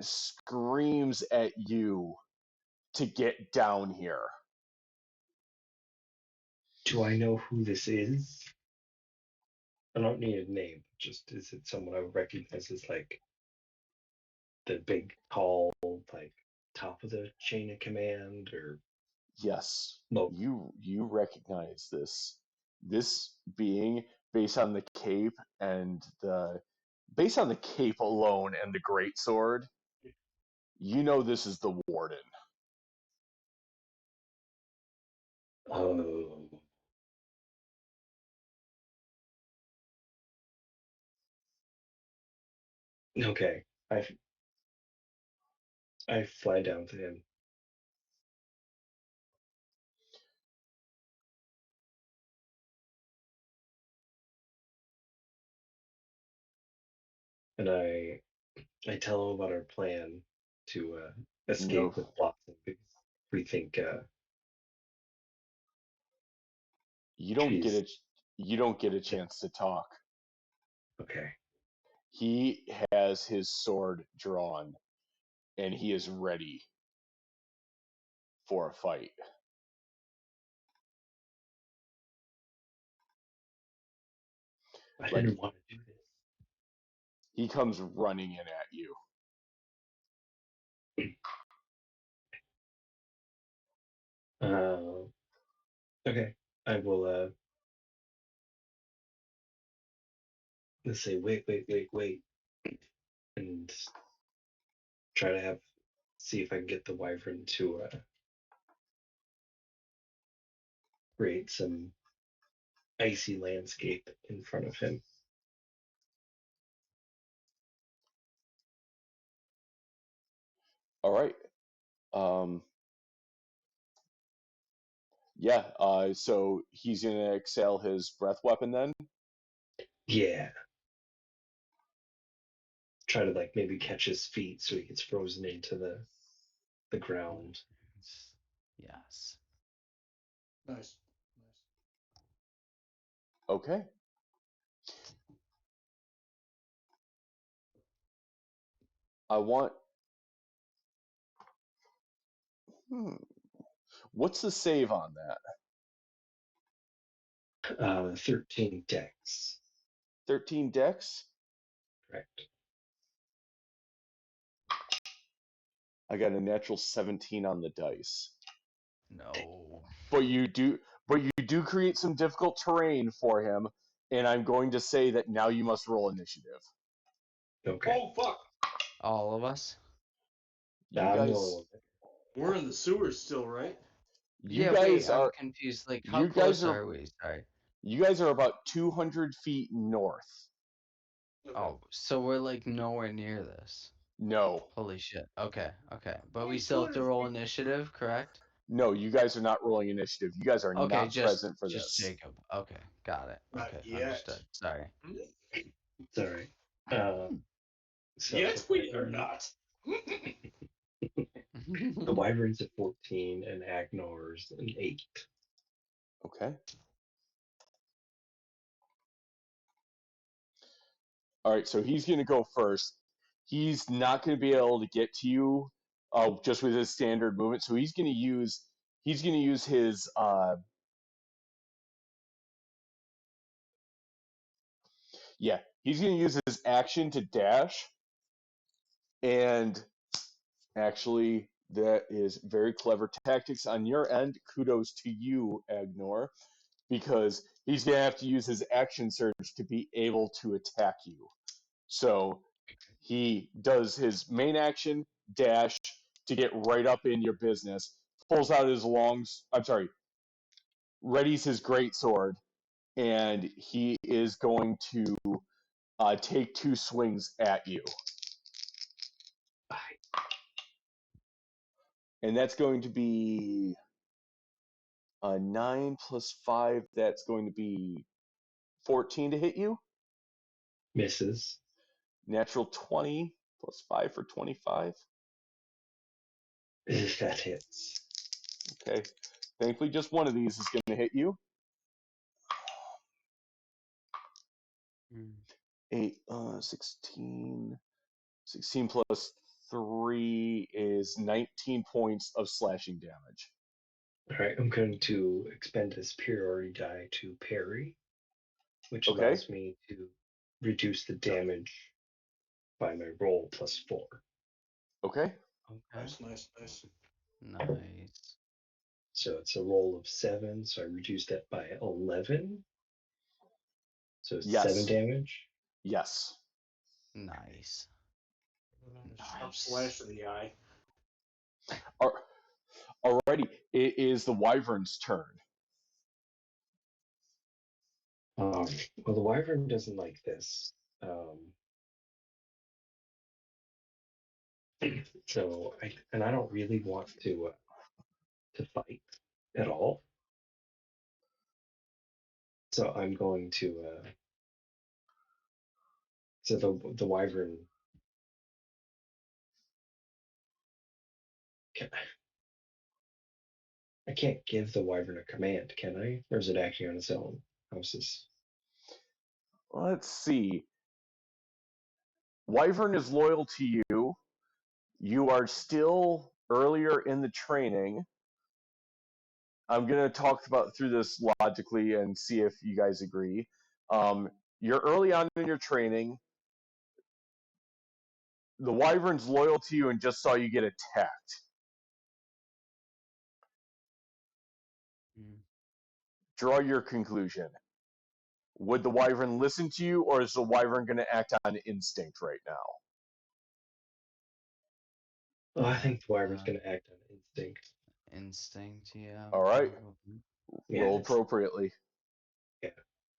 screams at you to get down here. Do I know who this is? I don't need a name. Just is it someone I would recognize as like the big, tall, like top of the chain of command, or Yes, no? you recognize this being based on the cape alone and the great sword. You know this is the warden. Oh, okay. I fly down to him and I tell him about our plan to escape No, with Blossom because we think you don't get she's a you don't get a chance to talk. okay. He has his sword drawn and he is ready for a fight. I Like didn't want to do this. he comes running in at you. Okay. I will let's say wait, and try to see if I can get the wyvern to create some icy landscape in front of him. All right. Um, yeah. So he's gonna exhale his breath weapon then. Yeah. Try to like maybe catch his feet so he gets frozen into the ground. Yes. Nice. Okay. I want. Hmm, what's the save on that? 13 decks. 13 dex. Correct. I got a natural 17 on the dice. No. But you do create some difficult terrain for him, and I'm going to say that now you must roll initiative. Okay. Oh fuck! All of us? You I'm the only guys one. We're in the sewers still, right? you Yeah, wait, guys I'm are confused. Like, how you guys close are are we? Sorry. you guys are about 200 feet north. Okay. Oh, so we're like nowhere near this. No. Holy shit. Okay, okay. But we still have to roll initiative, correct? No, you guys are not rolling initiative. You guys are Okay, not present for just this. Jacob. Okay, got it. Not Okay, yet. understood. Sorry. It's all right. So Yet we are not. the wyvern's at 14 and Agnor's an 8. Okay. All right, so he's going to go first. He's not going to be able to get to you just with his standard movement. So he's going to use his he's going to use his action to dash, and Actually, that is very clever tactics on your end. Kudos to you, Agnor, because he's going to have to use his action surge to be able to attack you. So he does his main action, dash, to get right up in your business, pulls out his readies his great sword, and he is going to take 2 swings at you. And that's going to be a 9 plus 5. That's going to be 14 to hit you. Misses. Natural 20 plus 5 for 25. That hits. Okay. Thankfully, just one of these is going to hit you. Mm. 8, 16. 16 plus 3 is 19 points of slashing damage. All right, I'm going to expend a superiority die to parry, which Okay. allows me to reduce the damage by my roll plus 4. Okay. Okay. Nice. Nice. So it's a roll of 7, so I reduce that by 11. So it's 7 Yes. damage. Yes. Nice. Sharp slash to the eye. Alrighty. It is the Wyvern's turn. Well, the wyvern doesn't like this. So I don't really want to fight at all. So I'm going to. So the wyvern. I can't give the wyvern a command, can I? Or is it acting on its own? How's this? Let's see. Wyvern is loyal to you. You are still earlier in the training. I'm going to talk through this logically and see if you guys agree. You're early on in your training. The Wyvern's loyal to you and just saw you get attacked. Mm. Draw your conclusion. Would the Wyvern listen to you, or is the Wyvern going to act on instinct right now? Well, I think the wyvern's going to act on instinct. Instinct, yeah. All right. Probably. Yeah, Roll appropriately. Yeah.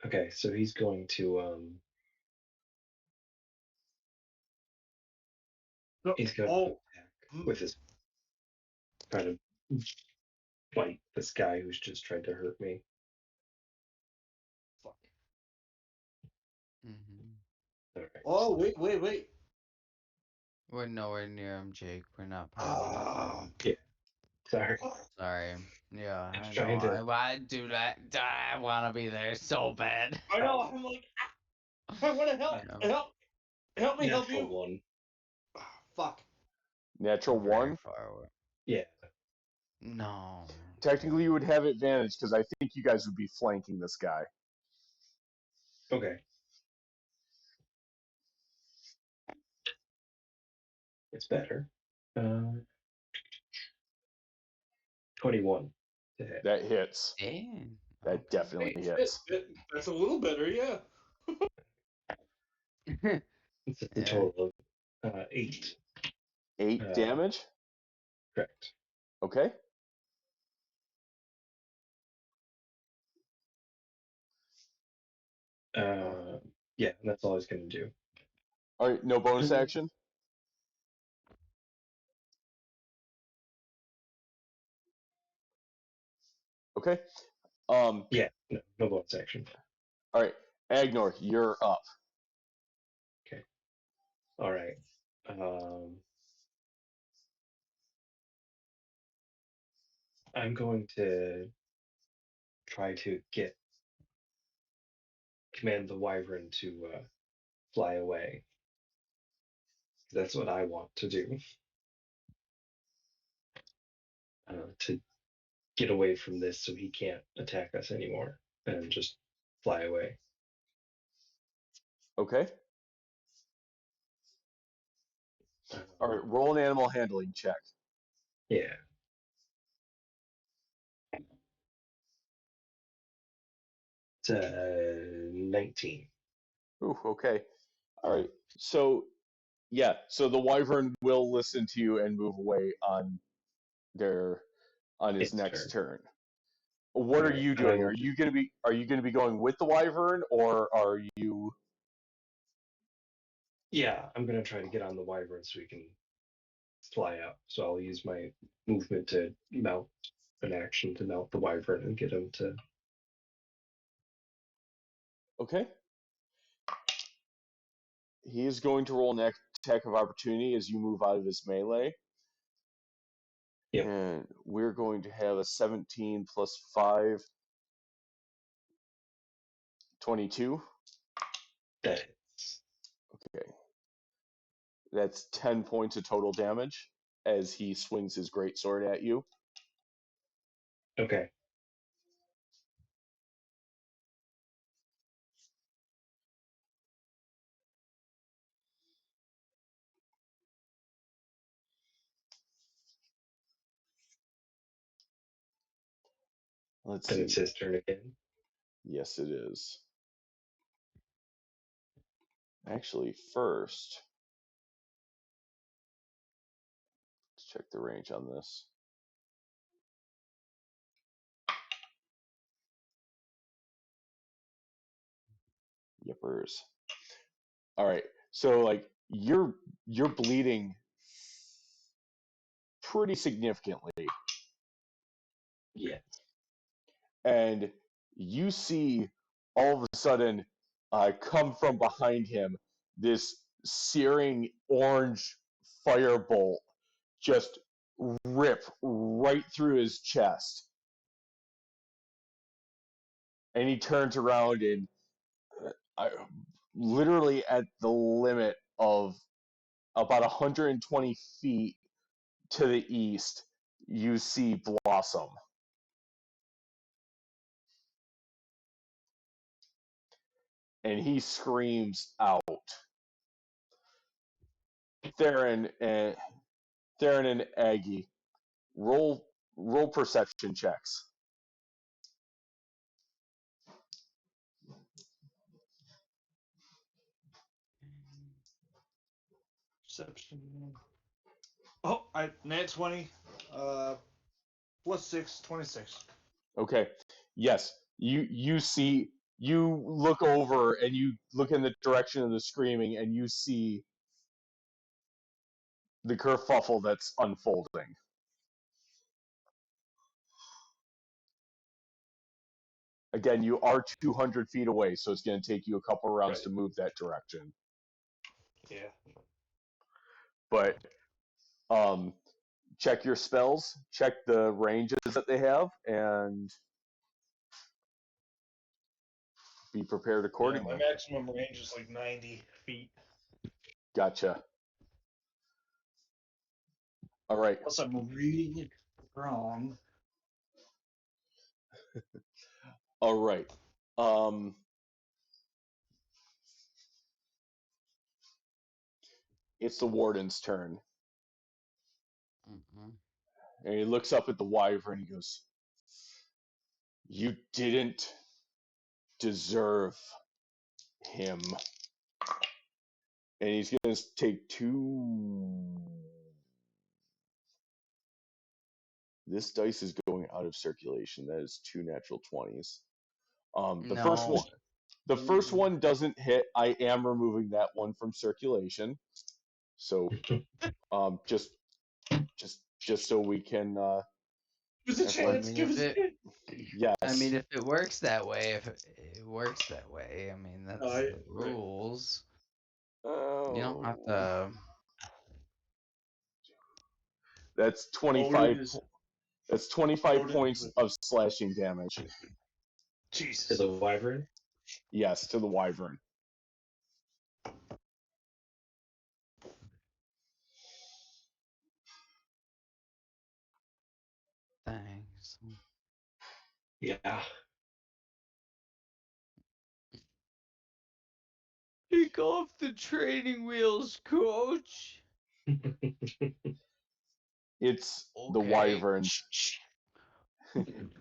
Okay, so he's going to he's going to attack with his trying to fight this guy who's just tried to hurt me. Fuck. Mm-hmm. All right. Oh, wait. We're nowhere near him, Jake. We're not piloting him. Yeah. Sorry. Sorry. Yeah, I was I trying know. to. I do that. I want to be there so bad. I know. I'm like, I want to help. Yeah. Help me help Natural you. one. Fuck. Natural Very 1. far away. Yeah. No. Technically, you would have advantage because I think you guys would be flanking this guy. Okay. It's better. 21 to hit. That hits. Damn. That definitely Hey, hits. that's a little better, yeah. It's a Yeah. total of 8. 8 damage? Correct. Okay. Yeah, that's all I was going to do. All right, no bonus action? Okay. Yeah, no bonus action. All right, Agnor, you're up. Okay. All right. I'm going to try to command the wyvern to fly away. That's what I want to do. To get away from this so he can't attack us anymore and just fly away. Okay. All right, roll an animal handling check. Yeah. It's 19. Ooh, okay. All right. So yeah, so the wyvern will listen to you and move away on his Its next turn. turn. What All are right. you And I doing? will. Are you gonna be going with the wyvern, or are you? Yeah, I'm gonna try to get on the wyvern so we can fly out. So I'll use my movement to mount an action to mount the wyvern and get him to. Okay. He is going to roll an attack of opportunity as you move out of his melee. Yep. And we're going to have a 17 plus 5, 22. That hits. Okay. That's 10 points of total damage as he swings his greatsword at you. Okay. Let's And see. it's his turn again. Yes, it is. Actually, first, let's check the range on this. Yippers. All right. So like you're bleeding pretty significantly, Yeah. and you see all of a sudden come from behind him this searing orange firebolt just rip right through his chest, and he turns around and uh, literally at the limit of about 120 feet to the east, you see Blossom. And he screams out. Theron and Aggie, roll perception checks. Perception. Oh, I nat 20. Plus 6, 26. Okay. Yes. You look over and you look in the direction of the screaming and you see the kerfuffle that's unfolding. Again, you are 200 feet away, so it's going to take you a couple rounds Right. to move that direction. Yeah. But check your spells, check the ranges that they have, and be prepared Yeah, my accordingly. maximum range is like 90 feet. Gotcha. All right. Plus, I'm really strong. All right. It's the warden's turn. Mm-mm. And he looks up at the wyvern and he goes, "You didn't deserve him." And he's going to take 2. This dice is going out of circulation. That is 2 natural 20s. The first No. one. The first one doesn't hit. I am removing that one from circulation. So just so we can Give us a I everyone, chance. mean, Give if us a it, chance. I mean, yes. if it works that way, if it works that way, I mean, that's the Right. rules. You don't have Oh, to. that's Odin 25 is. that's 25 Odin is points with. of slashing damage. To Jesus. the wyvern. Yes, to the wyvern. Thanks. Yeah. Take off the training wheels, coach. It's the Okay. wyvern's.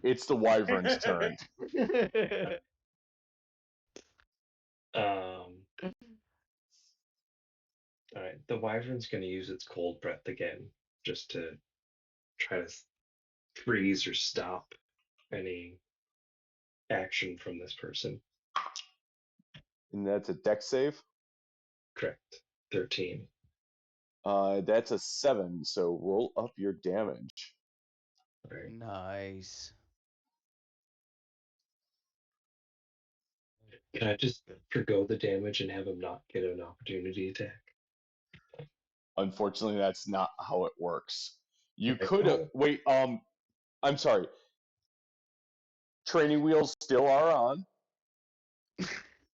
It's the wyvern's turn. All right, the wyvern's going to use its cold breath again, just to try to freeze or stop any action from this person. And that's a dex save. Correct. 13. That's a 7. So roll up your damage. All right. Nice. Can I just forgo the damage and have him not get an opportunity attack? Unfortunately, that's not how it works. You Okay. could Oh, wait. I'm sorry. Training wheels still are on.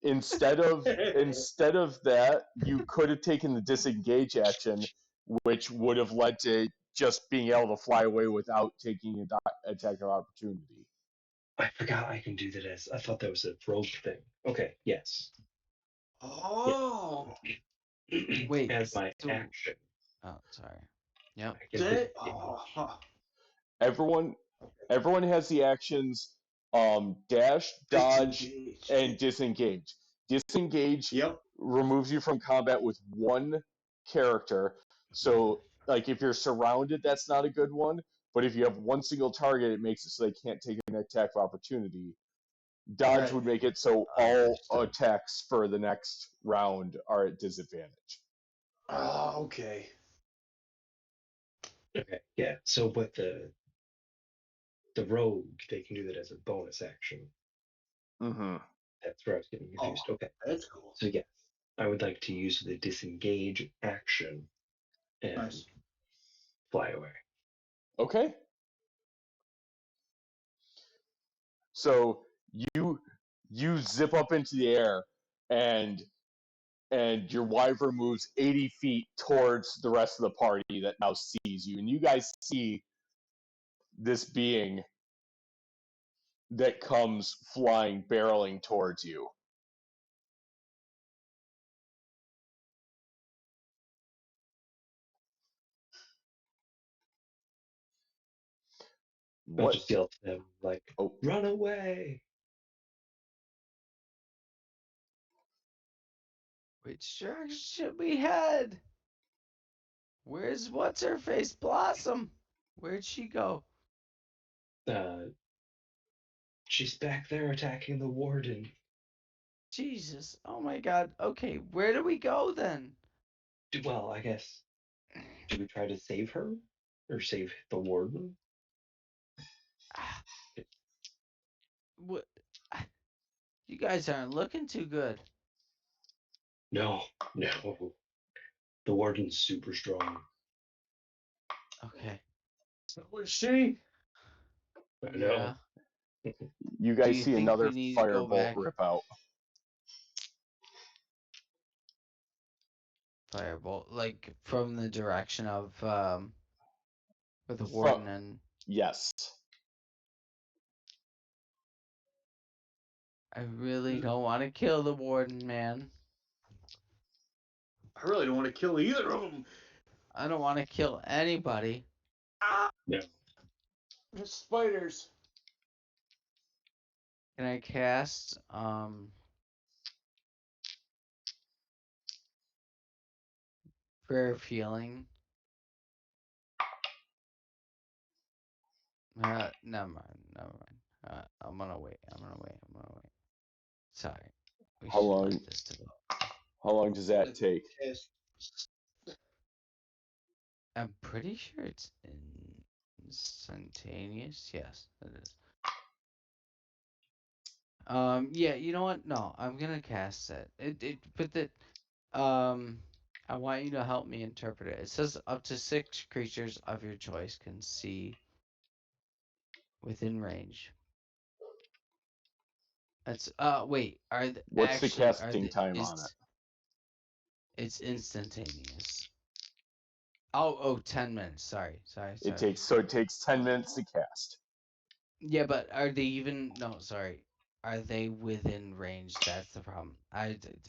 Instead of that, you could have taken the disengage action, which would have led to just being able to fly away without taking an attack of opportunity. I forgot I can do that as. I thought that was a rogue thing. Okay. Yes. Oh, Wait. As my So, action, oh, sorry. Yep. I can that. disengage. Huh. Everyone has the actions dash, dodge, Disengage. and disengage. Disengage Yep. removes you from combat with one character. So, like, if you're surrounded, that's not a good one. But if you have one single target, it makes it so they can't take an attack of opportunity. Dodge Right. would make it so all Understood. attacks for the next round are at disadvantage. Oh, okay. Okay. Yeah. So with the rogue, they can do that as a bonus action. Mm-hmm. That's where I was getting Oh, confused. Okay. that's cool. So yes, I would like to use the disengage action and Nice. fly away. Okay. So you zip up into the air and your wyvern moves 80 feet towards the rest of the party that now sees you. And you guys see this being that comes flying, barreling towards you. I'll What? just yell to them like, Oh, "Run away!" Which direction should we head? Where's what's her face Blossom? Where'd she go? Uh, she's back there attacking the warden. Jesus. Oh my god. Okay, where do we go then? Well, I guess. Do we try to save her or save the warden? What? You guys aren't looking too good. No, no. The warden's super strong. Okay. So is she? I Yeah. know. you Do guys you see think we another need to go firebolt back? rip out. Firebolt, like from the direction of with the From, warden and yes. I really don't want to kill the warden, man. I really don't want to kill either of them. I don't want to kill anybody. Ah, No. the spiders. Can I cast prayer of healing? Never mind. I'm gonna wait. Sorry. We How should long? let this develop. How long does that take? Yes. I'm pretty sure it's instantaneous. Yes, it is. Yeah, you know what? No, I'm gonna cast it. I want you to help me interpret it. It says up to 6 creatures of your choice can see within range. That's wait, What's the casting time on it? It's instantaneous. Oh, 10 minutes. Sorry. It takes 10 minutes to cast. Yeah, but are they even? No, sorry. are they within range? That's the problem.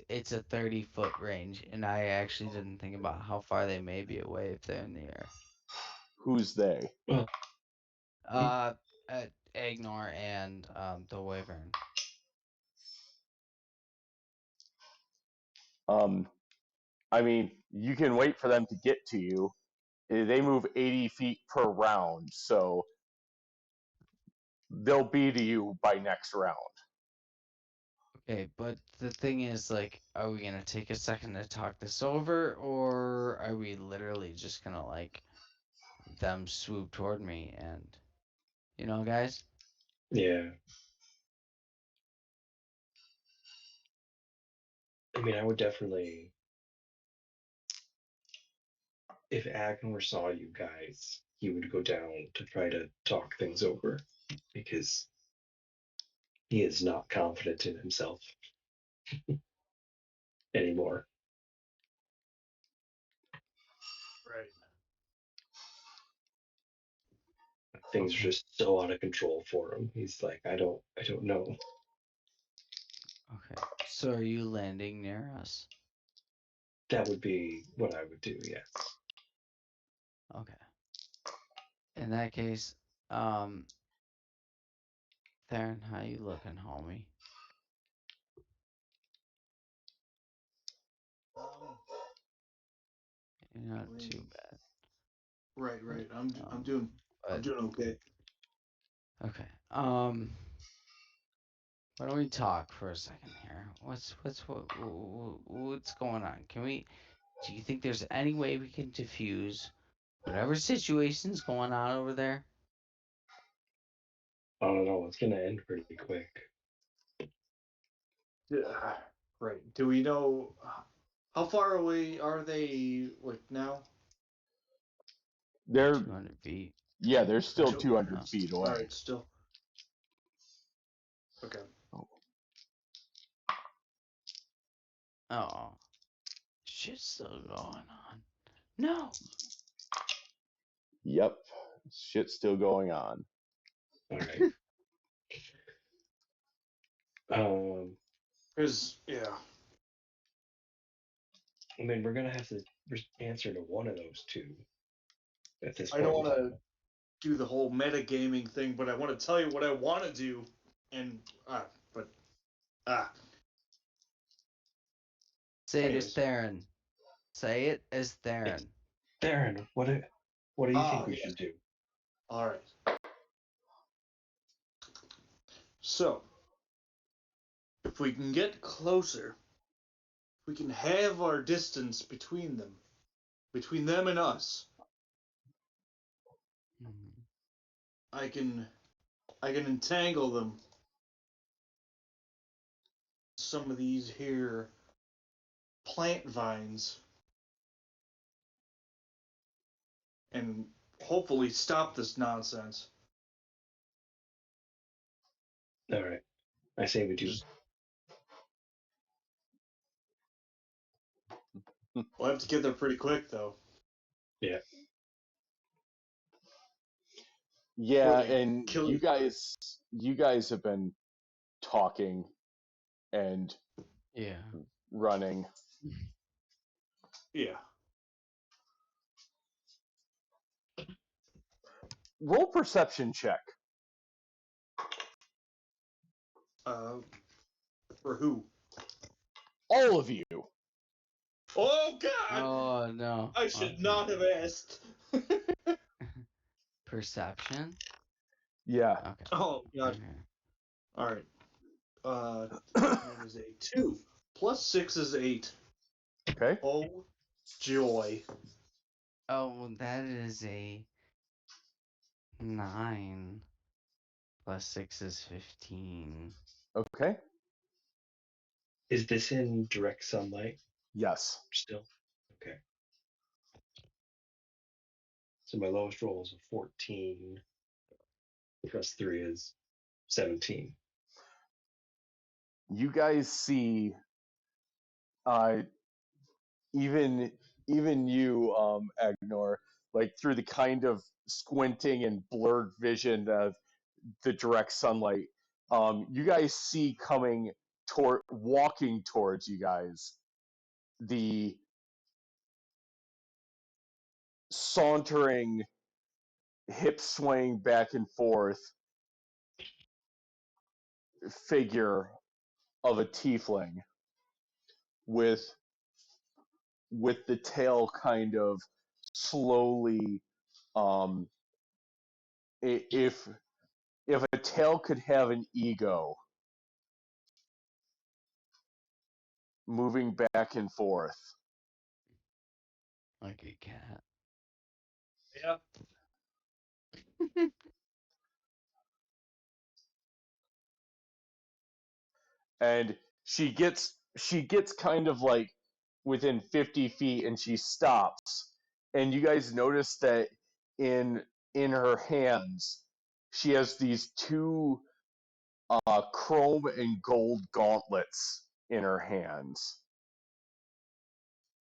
It's a 30-foot range, and I actually didn't think about how far they may be away if they're in the air. Who's they? Well, Uh, Agnor and the Wyvern. I mean, you can wait for them to get to you. They move 80 feet per round, so they'll be to you by next round. Okay, but the thing is, like, are we gonna take a second to talk this over, or are we literally just gonna like them swoop toward me and, guys? yeah. I mean, I would definitely, if Agnor saw you guys, he would go down to try to talk things over because he is not confident in himself anymore. Right. Things are Okay. just so out of control for him. He's like, I don't know. Okay. So are you landing near us? That would be what I would do, yes. Okay. In that case, um, Theron, how you looking, homie? Um. You're not I mean, too bad. right. I'm Um, doing. I'm but doing okay. okay. Why don't we talk for a second here? What's going on? Do you think there's any way we can diffuse whatever situation's going on over there? I don't know. It's gonna end pretty quick. Yeah. Right. Do we know how far away are they? Like now? They're 200 feet they're still Two. from 200 us. feet All away. right. Still. Okay. Oh, shit's still going on. No. Yep, shit's still going on. All right. Um, Because yeah. I mean, we're gonna have to answer to one of those two at this I don't point in want time. to do the whole metagaming thing, but I want to tell you what I want to do, and but ah. Say it as Anyways. Theron. Say it as It's Theron. Darren. What do you think we Yes. should do? All right. So if we can get closer, we can have our distance between them and us. Mhm. I can I can entangle them. Some of these here plant vines and hopefully stop this nonsense. All right. I say we do. Just we'll have to get there pretty quick though. Yeah. Yeah, What and kill you guys have been talking and Yeah. running. yeah. Roll perception check. Uh for who? All of you. Oh god! Oh no. I should Okay. not have asked. Perception. Yeah. Okay. Oh god. Okay. Alright. That is a 2. Plus 6 is 8. Okay. Oh joy. Oh, that is a 9 plus 6 is 15. Okay. Is this in direct sunlight Yes. still? Okay. So my lowest roll is a 14. Plus 3 is 17. You guys see uh even you, Agnor, like through the kind of squinting and blurred vision of the direct sunlight, You guys see coming walking towards you guys, the sauntering, hip swaying back and forth figure of a tiefling with the tail kind of slowly, um if a tail could have an ego, moving back and forth. Like a cat. Yep. And she gets kind of like within 50 feet, and she stops, and you guys notice that in her hands she has these two chrome and gold gauntlets in her hands,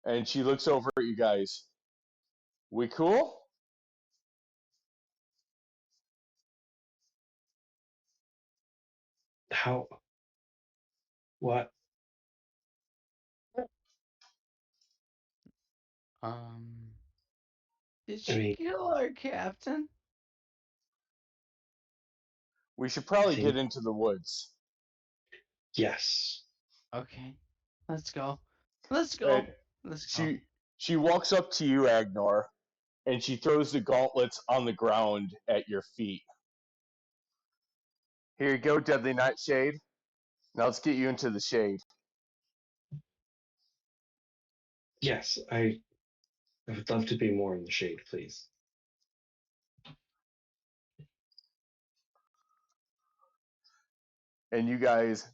and she looks over at you guys. We cool? How? What? Um, did I she mean, kill our captain? We should I probably think get into the woods. yes. Okay, let's go. Let's And go. Let's go. she walks up to you, Agnar, and she throws the gauntlets on the ground at your feet. Here you go, Deadly Nightshade. Now let's get you into the shade. Yes, I would love to be more in the shade, please. And you guys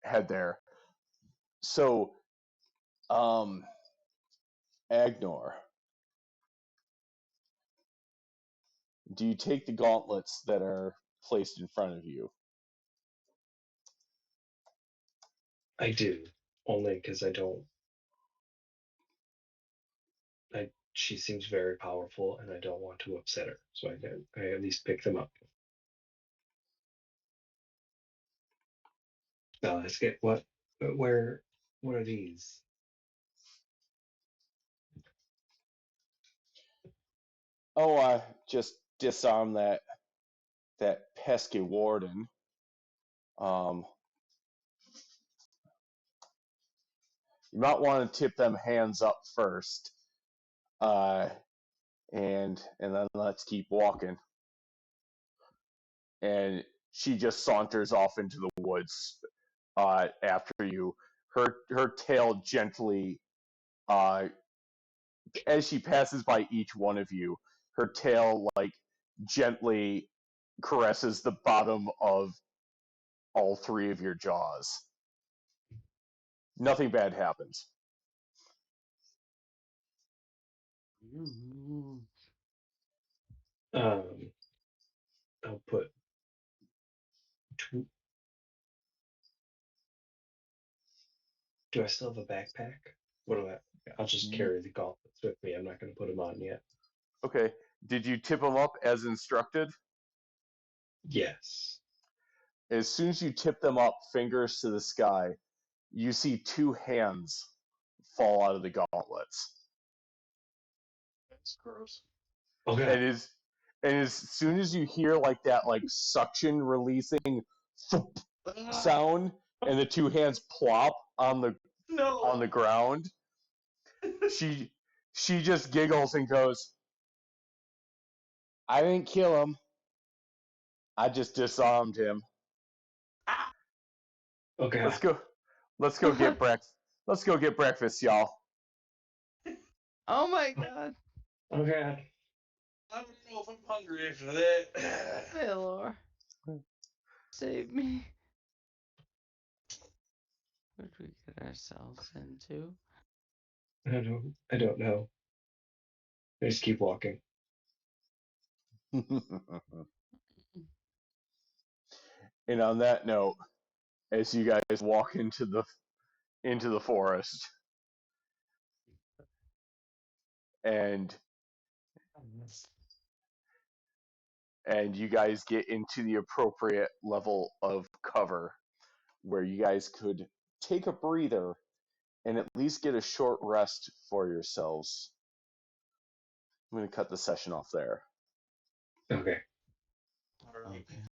head there. So, Agnar, do you take the gauntlets that are placed in front of you? I do, only because I don't. She seems very powerful, and I don't want to upset her, so I at least pick them up. Now let's get where, what are these? Oh, I just disarm that pesky warden. Um, you might want to tip them hands up first, and then let's keep walking. And she just saunters off into the woods after you. Her tail gently, uh, as she passes by each one of you, her tail like gently caresses the bottom of all three of your jaws. Nothing bad happens. Mm-hmm. Um, I'll put two. Do I still have a backpack? What do I? I'll just carry the gauntlets with me. I'm not going to put them on yet. Okay. Did you tip them up as instructed? Yes. As soon as you tip them up, fingers to the sky, you see two hands fall out of the gauntlets. That's gross. Okay. And as soon as you hear like that like suction releasing thump sound, and the two hands plop on No. the ground, she just giggles and goes, "I didn't kill him. I just disarmed him. Okay. Let's go. Let's go get breakfast. Let's go get breakfast, y'all." Oh my god. Okay. I don't know if I'm hungry after that. Baylor. Save me. What did we get ourselves into? I don't know. I just keep walking. And on that note, as you guys walk into the forest, and and you guys get into the appropriate level of cover where you guys could take a breather and at least get a short rest for yourselves. I'm going to cut the session off there. Okay.